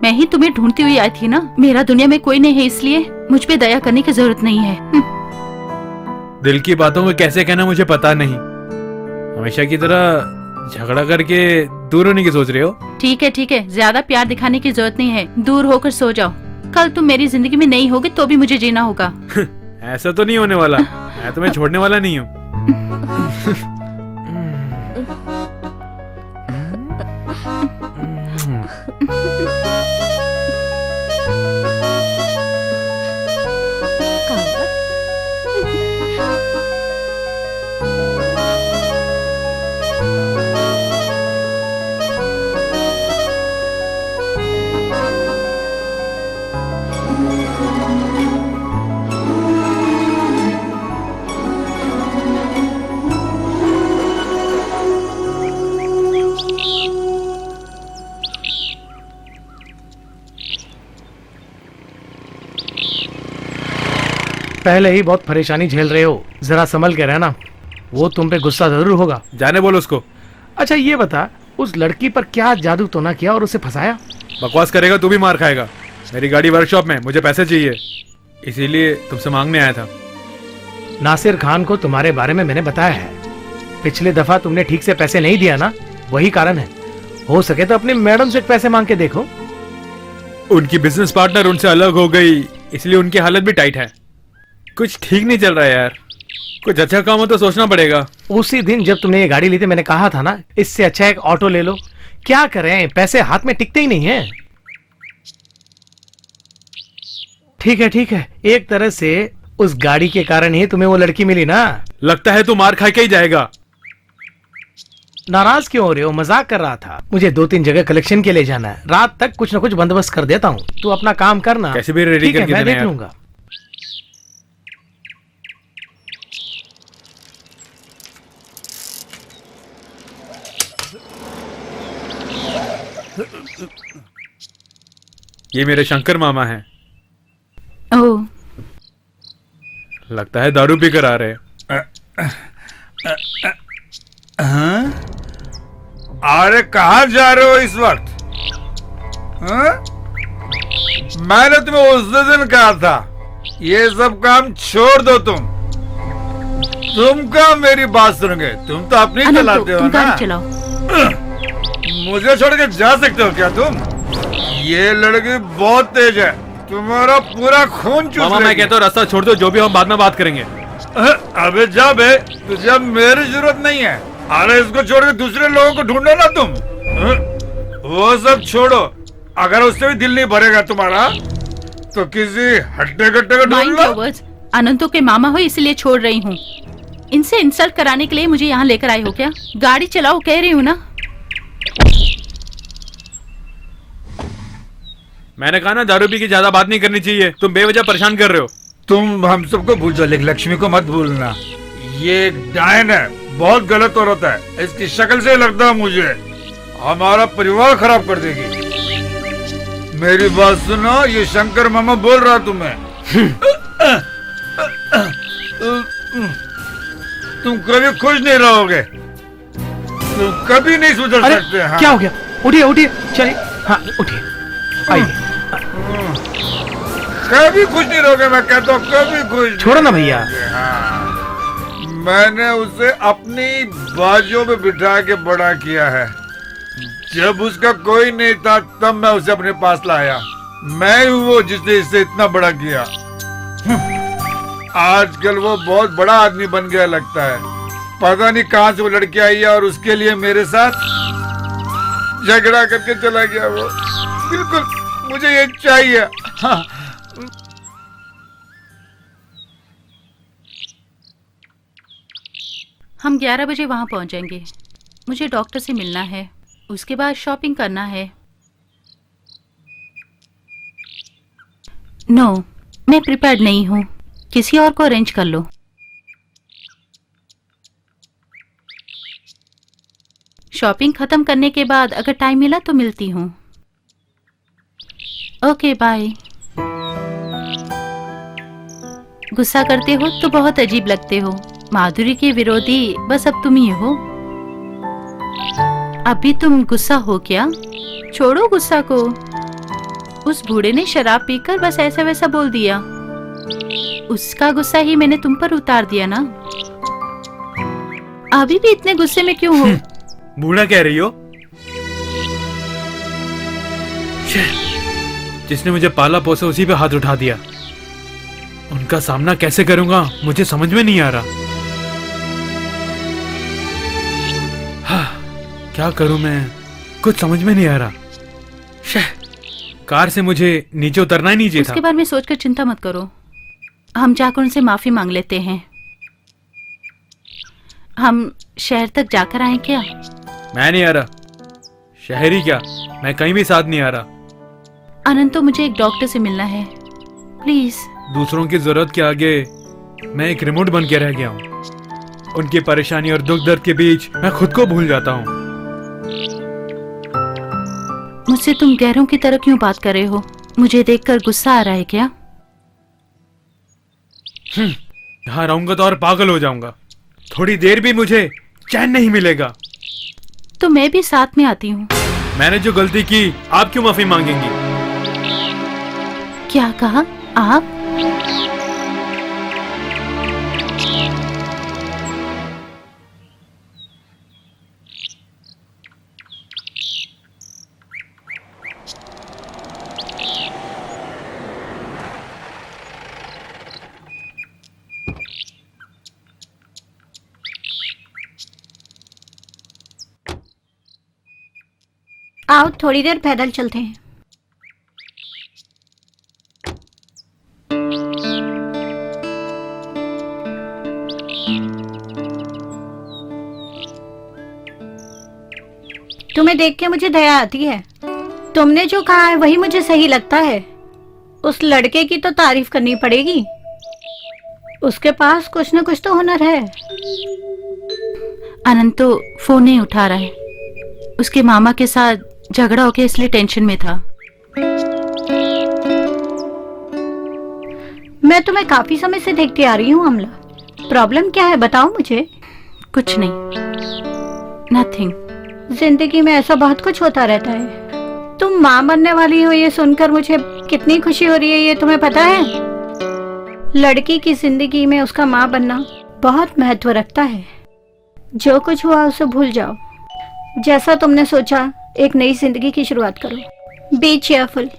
मैं ही तुम्हें ढूंढती हुई आई थी ना। मेरा दुनिया में कोई नहीं है, इसलिए मुझ पे दया करने की जरूरत नहीं है। दिल की बातों को कैसे कहना मुझे पता नहीं। हमेशा की तरह झगड़ा करके दूर होने की सोच रहे हो? ठीक है, ज्यादा प्यार दिखाने की जरूरत नहीं है। दूर होकर सो जाओ। कल तुम मेरी जिंदगी में नहीं होगे तो भी मुझे जीना होगा। ऐसा तो नहीं होने वाला, मैं तुम्हें छोड़ने वाला नहीं हूँ। पहले ही बहुत परेशानी झेल रहे हो, जरा संभल के रहना। वो तुम पे गुस्सा जरूर होगा। जाने बोलो उसको। अच्छा ये बता, उस लड़की पर क्या जादू टोना किया और उसे फंसाया? बकवास करेगा तू भी मार खाएगा। मेरी गाड़ी वर्कशॉप में, मुझे पैसे चाहिए, इसीलिए तुमसे मांगने आया था। नासिर खान को तुम्हारे बारे में मैंने बताया है। पिछले दफा तुमने ठीक से पैसे नहीं दिया ना, वही कारण है। हो सके तो अपनी मैडम से पैसे मांग के देखो। उनकी बिजनेस पार्टनर उनसे अलग हो गई, इसलिए उनकी हालत भी टाइट है। कुछ ठीक नहीं चल रहा है यार, कुछ अच्छा काम हो तो सोचना पड़ेगा। उसी दिन जब तुमने ये गाड़ी ली थी मैंने कहा था ना, इससे अच्छा एक ऑटो ले लो। क्या करें, पैसे हाथ में टिकते ही नहीं है। ठीक है, एक तरह से उस गाड़ी के कारण ही तुम्हें वो लड़की मिली ना। लगता है तू मार खा के ही जाएगा। नाराज क्यों हो रहे हो? मजाक कर रहा था। मुझे 2-3 जगह कलेक्शन के लिए जाना है। रात तक कुछ न कुछ बंदोबस्त कर देता हूँ, तू अपना काम करना। कैसे भी रेडी ठीक है, करके मैं देना देख यार। लूंगा। ये मेरे शंकर मामा हैं। ओह, लगता है दारू पी कर आ रहे हैं। हाँ? अरे कहाँ जा रहे हो इस वक्त? हाँ? मैंने तुम्हें उस दिन कहा था ये सब काम छोड़ दो। तुम क्या मेरी बात सुनोगे? तुम तो अपनी अनंत, चलाते हो तुम ना। गाड़ी चलाओ। मुझे छोड़ के जा सकते हो क्या तुम? ये लड़की बहुत तेज है, तुम्हारा पूरा खून चूस मामा मैं लेगी। कहता हूँ रास्ता छोड़ दो, जो भी हम बाद में बात करेंगे। अबे जा बे, तुझे अब मेरी जरूरत नहीं है। अरे इसको छोड़ के दूसरे लोगों को ढूंढो ना तुम। वो सब छोड़ो, अगर उससे भी दिल नहीं भरेगा तुम्हारा तो किसी हट्टे कट्टे को ढूंढ माइंड लो। Your words. अनंतों के मामा हो इसलिए छोड़ रही हूँ। इनसे इंसल्ट कराने के लिए मुझे यहाँ लेकर आए हो क्या? गाड़ी चलाओ कह रही हूँ ना। मैंने कहा ना दारू पी की ज्यादा बात नहीं करनी चाहिए, तुम बेवजह परेशान कर रहे हो। तुम हम सबको भूल जाओ, लेकिन लक्ष्मी को मत भूलना। ये एक डायन है, बहुत गलत औरत है। इसकी शक्ल से लगता है मुझे हमारा परिवार खराब कर देगी। मेरी बात सुनो, ये शंकर मामा बोल रहा तुम्हें। तुम कभी खुश नहीं रहोगे, तुम कभी नहीं सुधर अरे सकते। हाँ। क्या हो गया? उठिए चलिए। हाँ उठिए, आइए। कभी खुश नहीं रहोगे, मैं कहता हूँ कभी खुश छोड़ो ना भैया। हाँ, मैंने उसे अपनी बाजू में बिठा के बड़ा किया है। जब उसका कोई नहीं था तब मैं उसे अपने पास लाया। मैं ही वो जिसने इसे इतना बड़ा किया। आजकल वो बहुत बड़ा आदमी बन गया लगता है। पता नहीं कहाँ से वो लड़की आई है और उसके लिए मेरे साथ झगड़ा करके चला गया वो। बिल्कुल मुझे ये चाहिए। हाँ। हम 11 बजे वहाँ पहुँचेंगे। मुझे डॉक्टर से मिलना है, उसके बाद शॉपिंग करना है। नो, मैं प्रिपेयर्ड नहीं हूँ, किसी और को अरेंज कर लो। शॉपिंग खत्म करने के बाद अगर टाइम मिला तो मिलती हूँ। Okay bye. गुस्सा करते हो तो बहुत अजीब लगते हो। माधुरी के विरोधी बस अब तुम ही हो। अभी तुम गुस्सा हो क्या? छोड़ो गुस्सा को। उस बूढ़े ने शराब पीकर बस ऐसा वैसा बोल दिया। उसका गुस्सा ही मैंने तुम पर उतार दिया ना। अभी भी इतने गुस्से में क्यों हो? बूढ़ा कह रही हो? जिसने मुझे पाला पोसा उसी पे हाथ उठा दिया। उनका सामना कैसे करूंगा मुझे समझ में नहीं आ रहा। क्या करूं मैं, कुछ समझ में नहीं आ रहा। कार से मुझे नीचे उतरना ही नहीं चाहिए था। उसके बारे में सोचकर चिंता मत करो, हम जाकर उनसे माफी मांग लेते हैं। हम शहर तक जाकर आए क्या? मैं नहीं आ रहा। शहरी क्या, मैं कहीं भी साथ नहीं आ रहा। अनंत, तो मुझे एक डॉक्टर से मिलना है, प्लीज। दूसरों की जरूरत के आगे मैं एक रिमोट बन के रह गया हूँ। उनकी परेशानी और दुख दर्द के बीच मैं खुद को भूल जाता हूँ। मुझसे तुम गैरों की तरह क्यों बात कर रहे हो? मुझे देखकर गुस्सा आ रहा है क्या? यहाँ रहूंगा तो और पागल हो जाऊंगा। थोड़ी देर भी मुझे चैन नहीं मिलेगा। तो मैं भी साथ में आती हूँ। मैंने जो गलती की आप क्यों माफी मांगेंगी? क्या कहा आप? आओ थोड़ी देर पैदल चलते हैं। तुम्हें देख के मुझे दया आती है। तुमने जो कहा है वही मुझे सही लगता है। उस लड़के की तो तारीफ करनी पड़ेगी। उसके पास कुछ न कुछ तो हुनर है। अनंत तो फोन नहीं उठा रहा है। उसके मामा के साथ झगड़ा हो गया, इसलिए टेंशन में था। मैं तुम्हें काफी समय से देखती आ रही हूँ अमला। प्रॉब्लम क्या है बताओ मुझे। कुछ नहीं, नथिंग। जिंदगी में ऐसा बहुत कुछ होता रहता है। तुम माँ बनने वाली हो ये सुनकर मुझे कितनी खुशी हो रही है ये तुम्हें पता है? लड़की की जिंदगी में उसका माँ बनना बहुत महत्व रखता है। जो कुछ हुआ उसे भूल जाओ। जैसा तुमने सोचा एक नई जिंदगी की शुरुआत करो। B cheerful.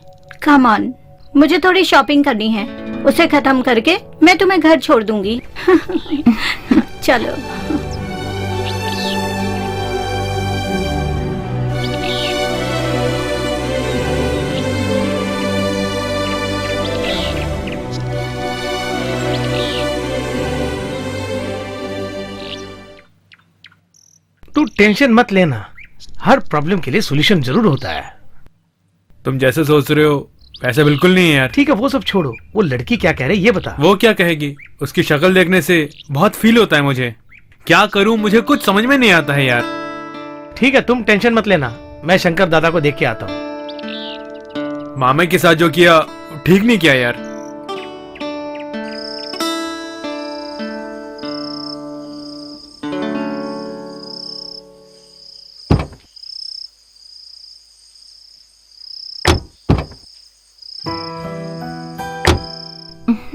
कम ऑन, मुझे थोड़ी शॉपिंग करनी है। उसे खत्म करके मैं तुम्हें घर छोड़ दूंगी। चलो। तू टेंशन मत लेना, हर प्रॉब्लम के लिए सॉल्यूशन जरूर होता है। तुम जैसे सोच रहे हो वैसे बिल्कुल नहीं है यार। ठीक है वो सब छोड़ो, वो लड़की क्या कह रही है ये बता। वो क्या कहेगी? उसकी शक्ल देखने से बहुत फील होता है मुझे। क्या करूं मुझे कुछ समझ में नहीं आता है यार। ठीक है तुम टेंशन मत लेना, मैं शंकर दादा को देख के आता हूँ। मामा के साथ जो किया ठीक नहीं किया यार।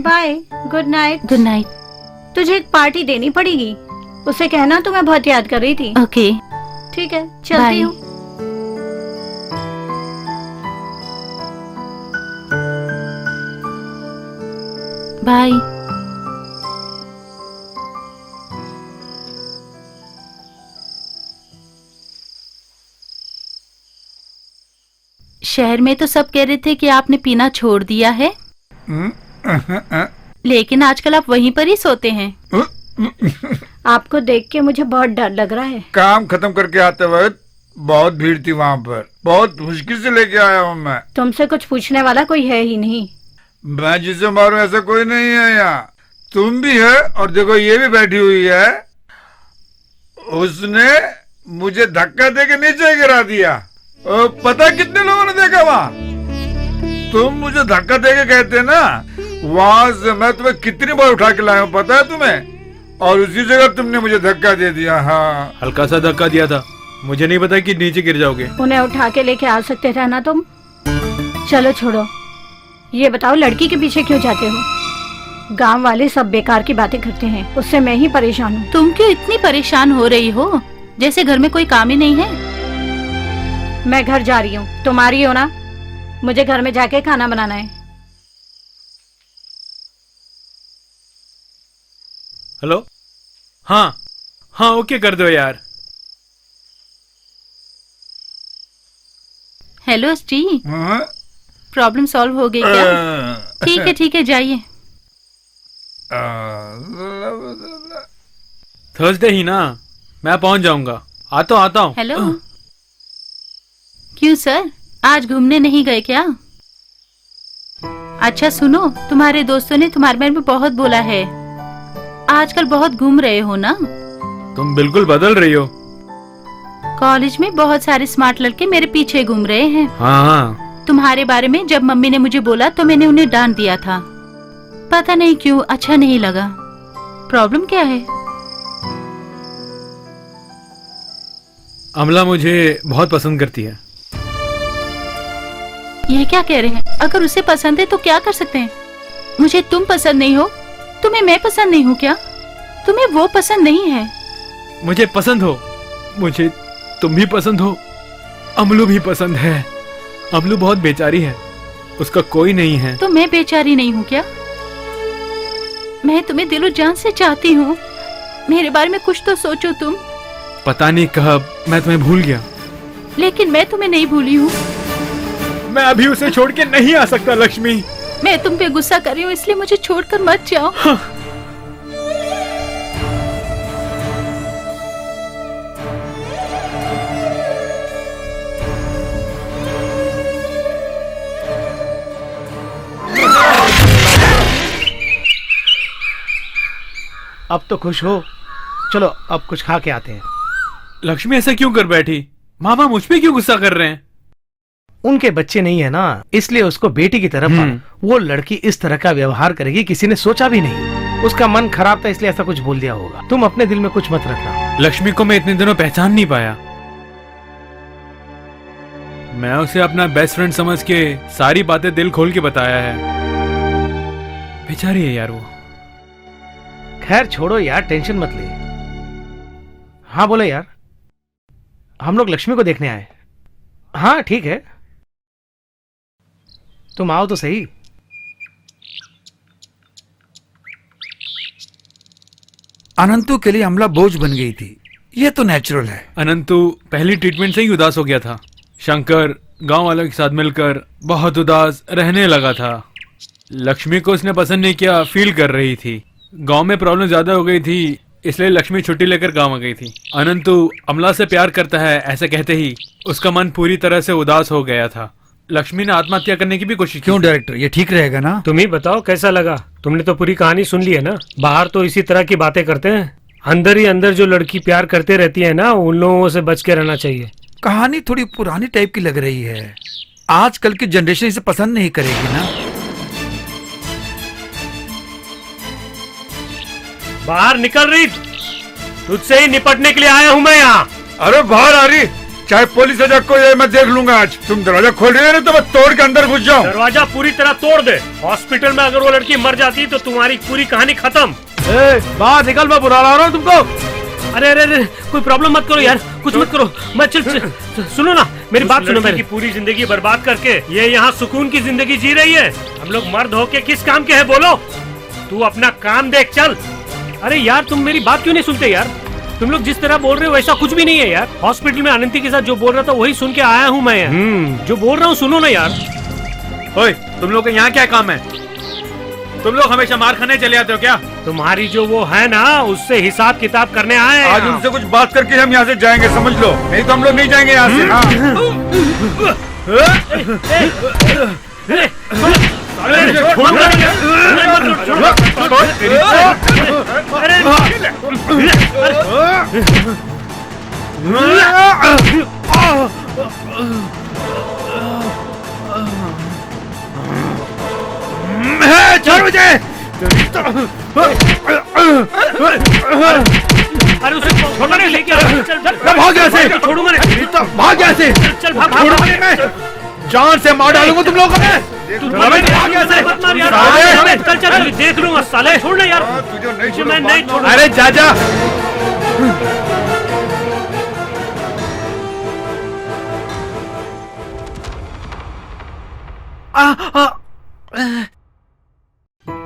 Bye, good night. Good night. तुझे एक पार्टी देनी पड़ेगी, उसे कहना तुम्हें बहुत याद कर रही थी। ओके ठीक है, चलती बाय। हूँ। बाय। शहर में तो सब कह रहे थे कि आपने पीना छोड़ दिया है, लेकिन आजकल आप वहीं पर ही सोते हैं। आपको देख के मुझे बहुत डर लग रहा है। काम खत्म करके आते वक्त बहुत भीड़ थी वहाँ पर, बहुत मुश्किल से लेके आया हूँ मैं। तुमसे कुछ पूछने वाला कोई है ही नहीं। मैं जिसे मारूं ऐसा कोई नहीं है यहाँ। तुम भी है और देखो ये भी बैठी हुई है। उसने मुझे धक्का देके नीचे गिरा दिया। पता कितने लोगों ने देखा वहाँ? तुम मुझे धक्का देके कहते ना, वहाँ से मैं तुम्हें कितनी बार उठा के लाया हूँ पता है तुम्हें? और उसी जगह तुमने मुझे धक्का दे दिया। हाँ, हल्का सा धक्का दिया था, मुझे नहीं पता कि नीचे गिर जाओगे। उन्हें उठा के लेके आ सकते थे ना तुम। चलो छोड़ो, ये बताओ लड़की के पीछे क्यों जाते हो? गांव वाले सब बेकार की बातें करते हैं, उससे मैं ही परेशान हूँ। तुम क्यों इतनी परेशान हो रही हो, जैसे घर में कोई काम ही नहीं है? मैं घर जा रही हूँ, तुम आ रही हो ना? मुझे घर में जाके खाना बनाना है। हेलो, हाँ हाँ ओके कर दो यार। हेलो स्टी, हाँ? प्रॉब्लम सॉल्व हो गई क्या? ठीक है जाइए। थर्सडे ही ना, मैं पहुंच जाऊंगा। आता हूँ। हेलो, क्यों सर, आज घूमने नहीं गए क्या? अच्छा सुनो, तुम्हारे दोस्तों ने तुम्हारे बारे में बहुत बोला है, आजकल बहुत घूम रहे हो ना? तुम बिल्कुल बदल रही हो। कॉलेज में बहुत सारे स्मार्ट लड़के मेरे पीछे घूम रहे हैं। हाँ, तुम्हारे बारे में जब मम्मी ने मुझे बोला तो मैंने उन्हें डांट दिया था, पता नहीं क्यों, अच्छा नहीं लगा। प्रॉब्लम क्या है? अमला मुझे बहुत पसंद करती है। ये क्या कह रहे हैं? अगर उसे पसंद है तो क्या कर सकते हैं? मुझे तुम पसंद नहीं हो, तुम्हें मैं पसंद नहीं हूँ क्या? तुम्हें वो पसंद नहीं है? मुझे पसंद हो, मुझे तुम भी पसंद हो, अमलू भी पसंद है। अमलू बहुत बेचारी है, उसका कोई नहीं है। तो मैं बेचारी नहीं हूँ क्या? मैं तुम्हें दिलो जान से चाहती हूँ, मेरे बारे में कुछ तो सोचो तुम। पता नहीं कब मैं तुम्हें भूल गया। लेकिन मैं तुम्हें नहीं भूली हूँ। मैं अभी उसे छोड़ के नहीं आ सकता लक्ष्मी। मैं तुम पे गुस्सा कर रही हूँ, इसलिए मुझे छोड़कर मत जाओ। अब तो खुश हो, चलो अब कुछ खा के आते हैं। लक्ष्मी ऐसा क्यों कर बैठी? मामा मुझ पे क्यों गुस्सा कर रहे हैं? उनके बच्चे नहीं है ना, इसलिए उसको बेटी की तरफ वो लड़की इस तरह का व्यवहार करेगी किसी ने सोचा भी नहीं। उसका मन खराब था इसलिए ऐसा कुछ बोल दिया होगा। तुम अपने दिल में कुछ मत रखना। लक्ष्मी को मैं इतने दिनों पहचान नहीं पाया। मैं उसे अपना बेस्ट फ्रेंड समझ के सारी बातें दिल खोल के बताया है। बेचारी है यार वो। खैर छोड़ो यार, टेंशन मत ले। हाँ बोलो यार, हम लोग लक्ष्मी को देखने आए। हाँ ठीक है, तुम आओ तो सही। अनंतु के लिए अमला बोझ बन गई थी, ये तो नेचुरल है। अनंतु पहली ट्रीटमेंट से ही उदास हो गया था। शंकर गांव वालों के साथ मिलकर बहुत उदास रहने लगा था। लक्ष्मी को उसने पसंद नहीं किया, फील कर रही थी। गांव में प्रॉब्लम ज्यादा हो गई थी, इसलिए लक्ष्मी छुट्टी लेकर गांव आ गई थी। अनंतु अमला से प्यार करता है ऐसे कहते ही उसका मन पूरी तरह से उदास हो गया था। लक्ष्मी ने आत्महत्या करने की भी कोशिश की। क्यों डायरेक्टर, ये ठीक रहेगा ना? तुम ही बताओ कैसा लगा? तुमने तो पूरी कहानी सुन ली है ना। बाहर तो इसी तरह की बातें करते हैं, अंदर ही अंदर जो लड़की प्यार करते रहती है ना, उन लोगों से बच के रहना चाहिए। कहानी थोड़ी पुरानी टाइप की लग रही है, आजकल की जनरेशन इसे पसंद नहीं करेगी ना। बाहर निकल रही, तुझसे ही निपटने के लिए आया हूँ मैं यहाँ। अरे बाहर आ रही, चाहे पुलिस आ जाए कोई, मैं देख लूंगा आज। तुम दरवाजा खोल रहे हो ना तो मैं तोड़ के अंदर घुस जाऊं। दरवाजा पूरी तरह तोड़ दे। हॉस्पिटल में अगर वो लड़की मर जाती तो तुम्हारी पूरी कहानी खत्म। बाहर निकल, मैं बुला रहा हूँ तुमको। अरे अरे अरे, कोई प्रॉब्लम मत करो यार, कुछ मत करो। मैं चल सुनो ना, मेरी बात सुनो। मेरी पूरी जिंदगी बर्बाद करके ये यहाँ सुकून की जिंदगी जी रही है। हम लोग मर्द होके किस काम के हैं बोलो? तू अपना काम देख, चल। अरे यार, तुम मेरी बात क्यों नहीं सुनते यार? तुम लोग जिस तरह बोल रहे हो वैसा कुछ भी नहीं है यार। हॉस्पिटल में अनंती के साथ जो बोल रहा था वही सुन के आया हूँ मैं। जो बोल रहा हूँ सुनो ना यार। ओए, तुम लोग के यहाँ क्या काम है? तुम लोग हमेशा मार खाने चले आते हो क्या? तुम्हारी जो वो है ना, उससे हिसाब किताब करने आए हैं। आज उनसे कुछ बात करके हम यहाँ से जाएंगे, समझ लो। नहीं तो हम लोग नहीं जाएंगे यहाँ से। छोड़ मुझे। अरे उसे छोड़ो नहीं, लेके आओ। चल भाग यहाँ से। छोड़ूंगा नहीं, भाग यहाँ से। चल भाग छोड़ूंगा नहीं मैं, जान से मार डालूंगा तुम लोगों को मैं। भाग यहाँ से, मत मार यार। चल चल, देख लूंगा साले। छोड़ ना यार, तुझे मैं नहीं छोड़ूंगा। अरे जा जा।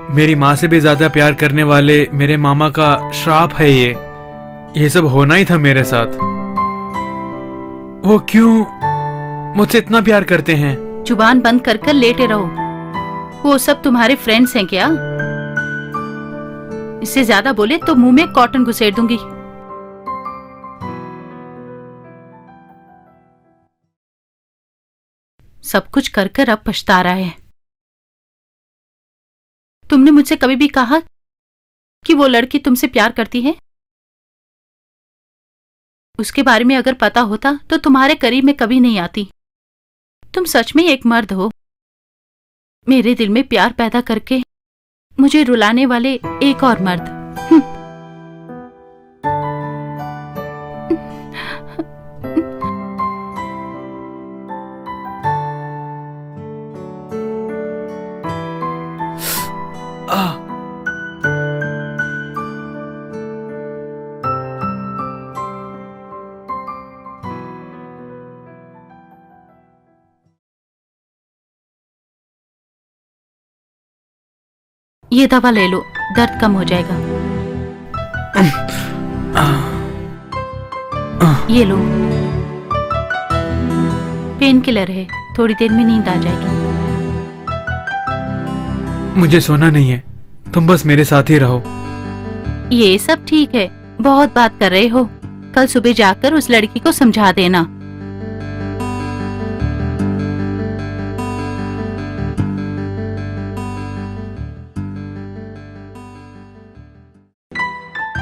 मेरी माँ से भी ज्यादा प्यार करने वाले मेरे मामा का श्राप है ये सब होना ही था मेरे साथ। वो क्यों मुझसे इतना प्यार करते हैं? जुबान बंद कर कर लेटे रहो। वो सब तुम्हारे फ्रेंड्स हैं क्या? इससे ज्यादा बोले तो मुंह में कॉटन घुसेड़ दूंगी। सब कुछ कर कर अब पछता रहा है। तुमने मुझसे कभी भी कहा कि वो लड़की तुमसे प्यार करती है? उसके बारे में अगर पता होता तो तुम्हारे करीब में कभी नहीं आती। तुम सच में एक मर्द हो, मेरे दिल में प्यार पैदा करके मुझे रुलाने वाले एक और मर्द। ये दवा ले लो, दर्द कम हो जाएगा। ये लो, पेन किलर है, थोड़ी देर में नींद आ जाएगी। मुझे सोना नहीं है, तुम बस मेरे साथ ही रहो। ये सब ठीक है, बहुत बात कर रहे हो। कल सुबह जाकर उस लड़की को समझा देना।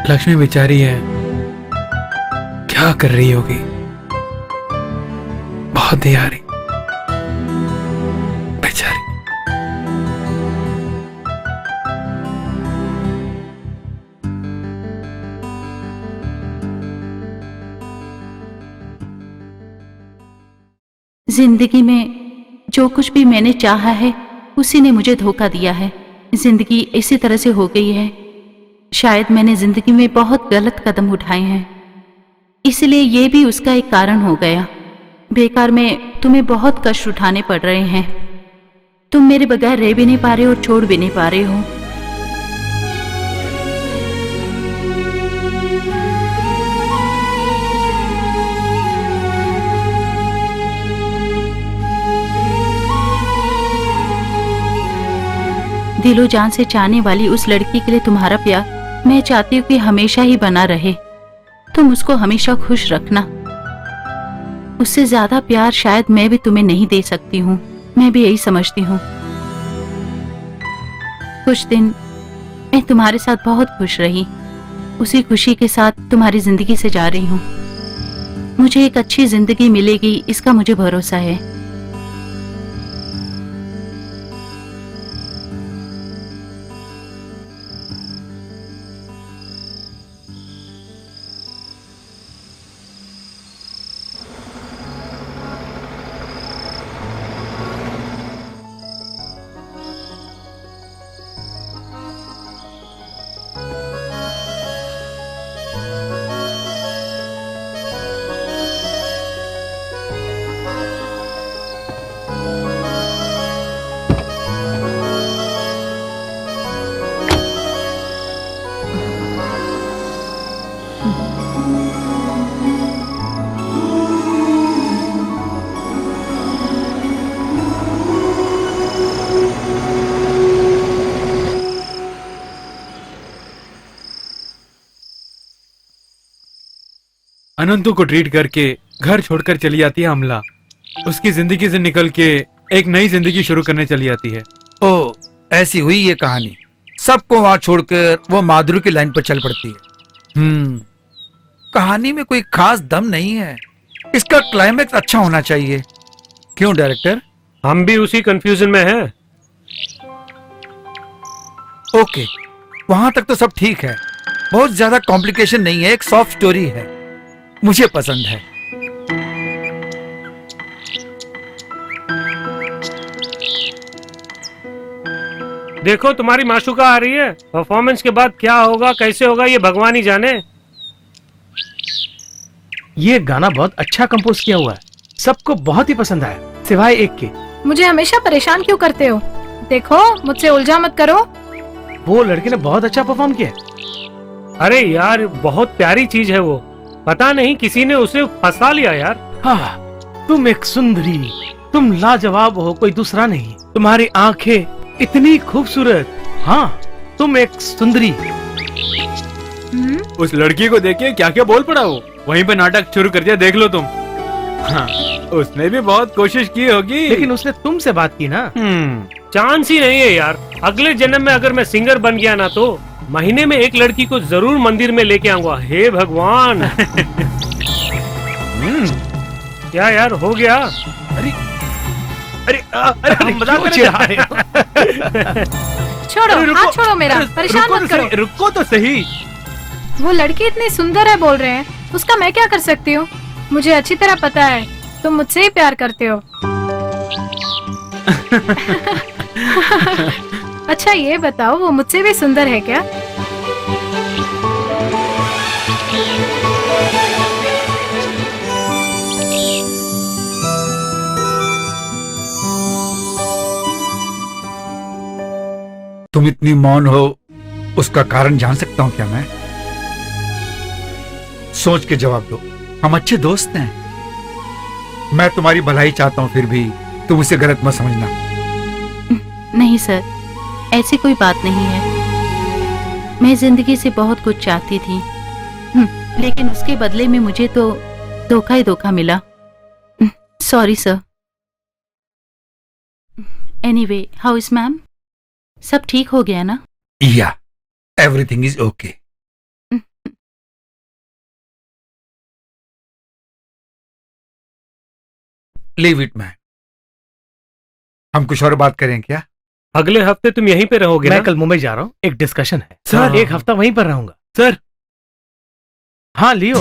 लक्ष्मी बेचारी है, क्या कर रही होगी? बहुत ही आ रही बेचारी। जिंदगी में जो कुछ भी मैंने चाहा है उसी ने मुझे धोखा दिया है। जिंदगी इसी तरह से हो गई है। शायद मैंने जिंदगी में बहुत गलत कदम उठाए हैं, इसलिए ये भी उसका एक कारण हो गया। बेकार में तुम्हें बहुत कष्ट उठाने पड़ रहे हैं। तुम मेरे बगैर रह भी नहीं पा रहे हो और छोड़ भी नहीं पा रहे हो। दिलो जान से चाहने वाली उस लड़की के लिए तुम्हारा प्यार मैं चाहती हूँ कि हमेशा ही बना रहे। तुम उसको हमेशा खुश रखना। उससे ज्यादा प्यार शायद मैं भी तुम्हें नहीं दे सकती हूँ, मैं भी यही समझती हूँ। कुछ दिन मैं तुम्हारे साथ बहुत खुश रही, उसी खुशी के साथ तुम्हारी जिंदगी से जा रही हूँ। मुझे एक अच्छी जिंदगी मिलेगी, इसका मुझे भरोसा है। अनंतु को ट्रीट करके घर छोड़कर चली जाती है अमला। उसकी जिंदगी से निकल के एक नई जिंदगी शुरू करने चली जाती है। ओ, ऐसी हुई ये कहानी। सबको वहां छोड़कर वो माधुरी की लाइन पर चल पड़ती है। कहानी में कोई खास दम नहीं है। इसका क्लाइमेक्स अच्छा होना चाहिए। क्यों डायरेक्टर? हम भी उसी कंफ्यूजन में हैं। ओके, वहां तक तो सब ठीक है। बहुत ज्यादा कॉम्प्लिकेशन नहीं है, एक सॉफ्ट स्टोरी है। मुझे पसंद है। देखो तुम्हारी माशूका आ रही है। परफॉर्मेंस के बाद क्या होगा कैसे होगा ये भगवान ही जाने। ये गाना बहुत अच्छा कंपोज किया हुआ है, सबको बहुत ही पसंद आया सिवाय एक के। मुझे हमेशा परेशान क्यों करते हो? देखो, मुझसे उलझा मत करो। वो लड़के ने बहुत अच्छा परफॉर्म किया। अरे यार बहुत प्यारी चीज है वो। पता नहीं किसी ने उसे फंसा लिया यार। हाँ, तुम एक सुंदरी, तुम लाजवाब हो, कोई दूसरा नहीं। तुम्हारी आंखें इतनी खूबसूरत। हाँ, तुम एक सुंदरी। उस लड़की को देखिए क्या क्या बोल पड़ा वो। वहीं पे नाटक शुरू कर दिया, देख लो तुम। हाँ, उसने भी बहुत कोशिश की होगी, लेकिन उसने तुमसे बात की ना। चांस ही नहीं है यार। अगले जन्म में अगर मैं सिंगर बन गया ना तो महीने में एक लड़की को जरूर मंदिर में लेके आऊंगा। हे भगवान। क्या यार हो गया? अरे हम मजाक कर रहे हैं। छोड़ो, हाथ छोड़ो मेरा, परेशान मत करो। रुको तो सही। वो लड़की इतनी सुंदर है बोल रहे हैं, उसका मैं क्या कर सकती हूँ? मुझे अच्छी तरह पता है तुम मुझसे ही प्यार करते हो। अच्छा ये बताओ, वो मुझसे भी सुंदर है क्या? तुम इतनी मौन हो, उसका कारण जान सकता हूं क्या मैं? सोच के जवाब दो। हम अच्छे दोस्त हैं। मैं तुम्हारी भलाई चाहता हूं, फिर भी तुम उसे गलत मत समझना। नहीं सर, ऐसी कोई बात नहीं है। मैं जिंदगी से बहुत कुछ चाहती थी, लेकिन उसके बदले में मुझे तो धोखा ही धोखा मिला। Sorry sir. Anyway, how is ma'am? सब ठीक हो गया ना? या, everything is okay. Leave it man. हम कुछ और बात करें क्या? अगले हफ्ते तुम यहीं पे रहोगे मैं ना? कल मुंबई जा रहा हूँ, एक डिस्कशन है सर। एक हफ्ता वहीं पर रहूंगा। सर। हाँ लियो,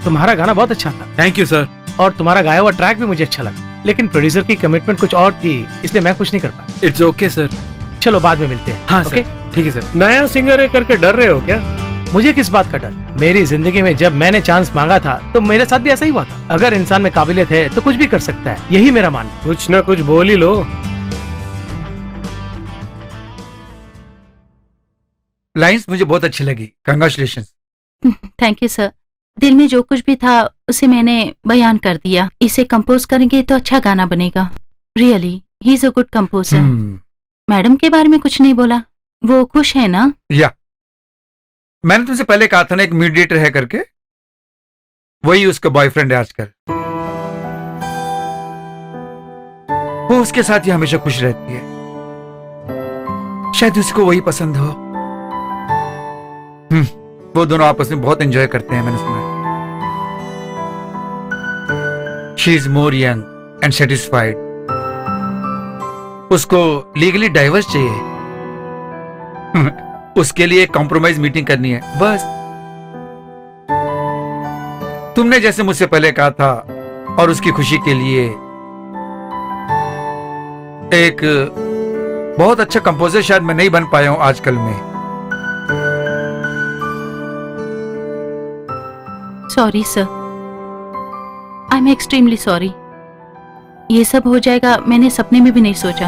तुम्हारा गाना बहुत अच्छा था। Thank you sir. और तुम्हारा गाया हुआ ट्रैक भी मुझे अच्छा लगा, लेकिन प्रोड्यूसर की कमिटमेंट कुछ और थी, इसलिए मैं कुछ नहीं कर पाया। It's okay sir. चलो बाद में मिलते हैं। हाँ ओके? सर, ठीक है सर। नया सिंगर है करके डर रहे हो क्या? मुझे किस बात का डर? मेरी जिंदगी में जब मैंने चांस मांगा था तो मेरे साथ भी ऐसा ही हुआ था। अगर इंसान में काबिलियत है तो कुछ भी कर सकता है, यही मेरा मानना। कुछ ना कुछ बोल ही लो। लाइंस मुझे बहुत अच्छी लगी। कंग्रेचुलेशंस। Thank you sir. दिल में जो कुछ भी था उसे मैंने बयान कर दिया। इसे कंपोज करेंगे तो अच्छा गाना बनेगा। Really he is a good composer. Madam के बारे में कुछ नहीं बोला? वो खुश है ना? या, मैंने तुमसे पहले कहा था ना एक मीडिएटर है करके, वही उसका बॉयफ्रेंड है आजकल। वो उसके साथ ही हमेशा खुश रहती है। शायद उसको वही पसंद हो। वो दोनों आपस में बहुत एंजॉय करते हैं, मैंने सुना। She is more young and satisfied. उसको लीगली डाइवर्स चाहिए। उसके लिए कॉम्प्रोमाइज मीटिंग करनी है बस। तुमने जैसे मुझसे पहले कहा था, और उसकी खुशी के लिए एक बहुत अच्छा कंपोजर शायद मैं नहीं बन पाया हूं आजकल में। Sorry sir, I am extremely sorry. ये सब हो जाएगा मैंने सपने में भी नहीं सोचा।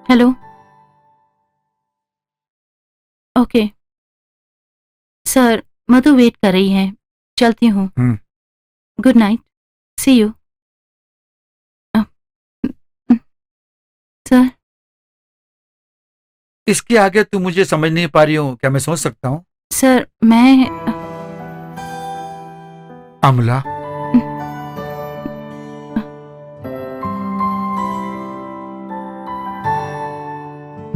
Hello. Okay sir, Madhu wait कर रही है, चलती हूँ। Good night, see you. Sir इसके आगे तू मुझे समझ नहीं पा रही हो, क्या मैं सोच सकता हूँ? सर मैं अमला,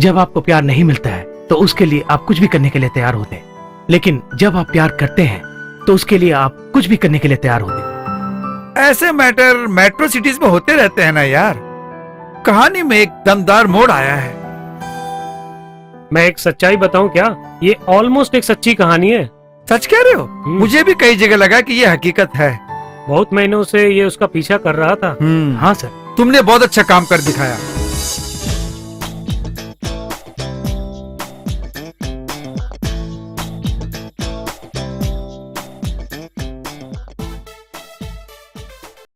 जब आपको प्यार नहीं मिलता है तो उसके लिए आप कुछ भी करने के लिए तैयार होते हैं, लेकिन जब आप प्यार करते हैं तो उसके लिए आप कुछ भी करने के लिए तैयार होते हैं। ऐसे मैटर मेट्रो सिटीज में होते रहते हैं ना यार। कहानी में एक दमदार मोड़ आया है। मैं एक सच्चाई बताऊं क्या? ये ऑलमोस्ट एक सच्ची कहानी है। सच कह रहे हो? मुझे भी कई जगह लगा कि ये हकीकत है। बहुत महीनों से ये उसका पीछा कर रहा था। हाँ सर। तुमने बहुत अच्छा काम कर दिखाया।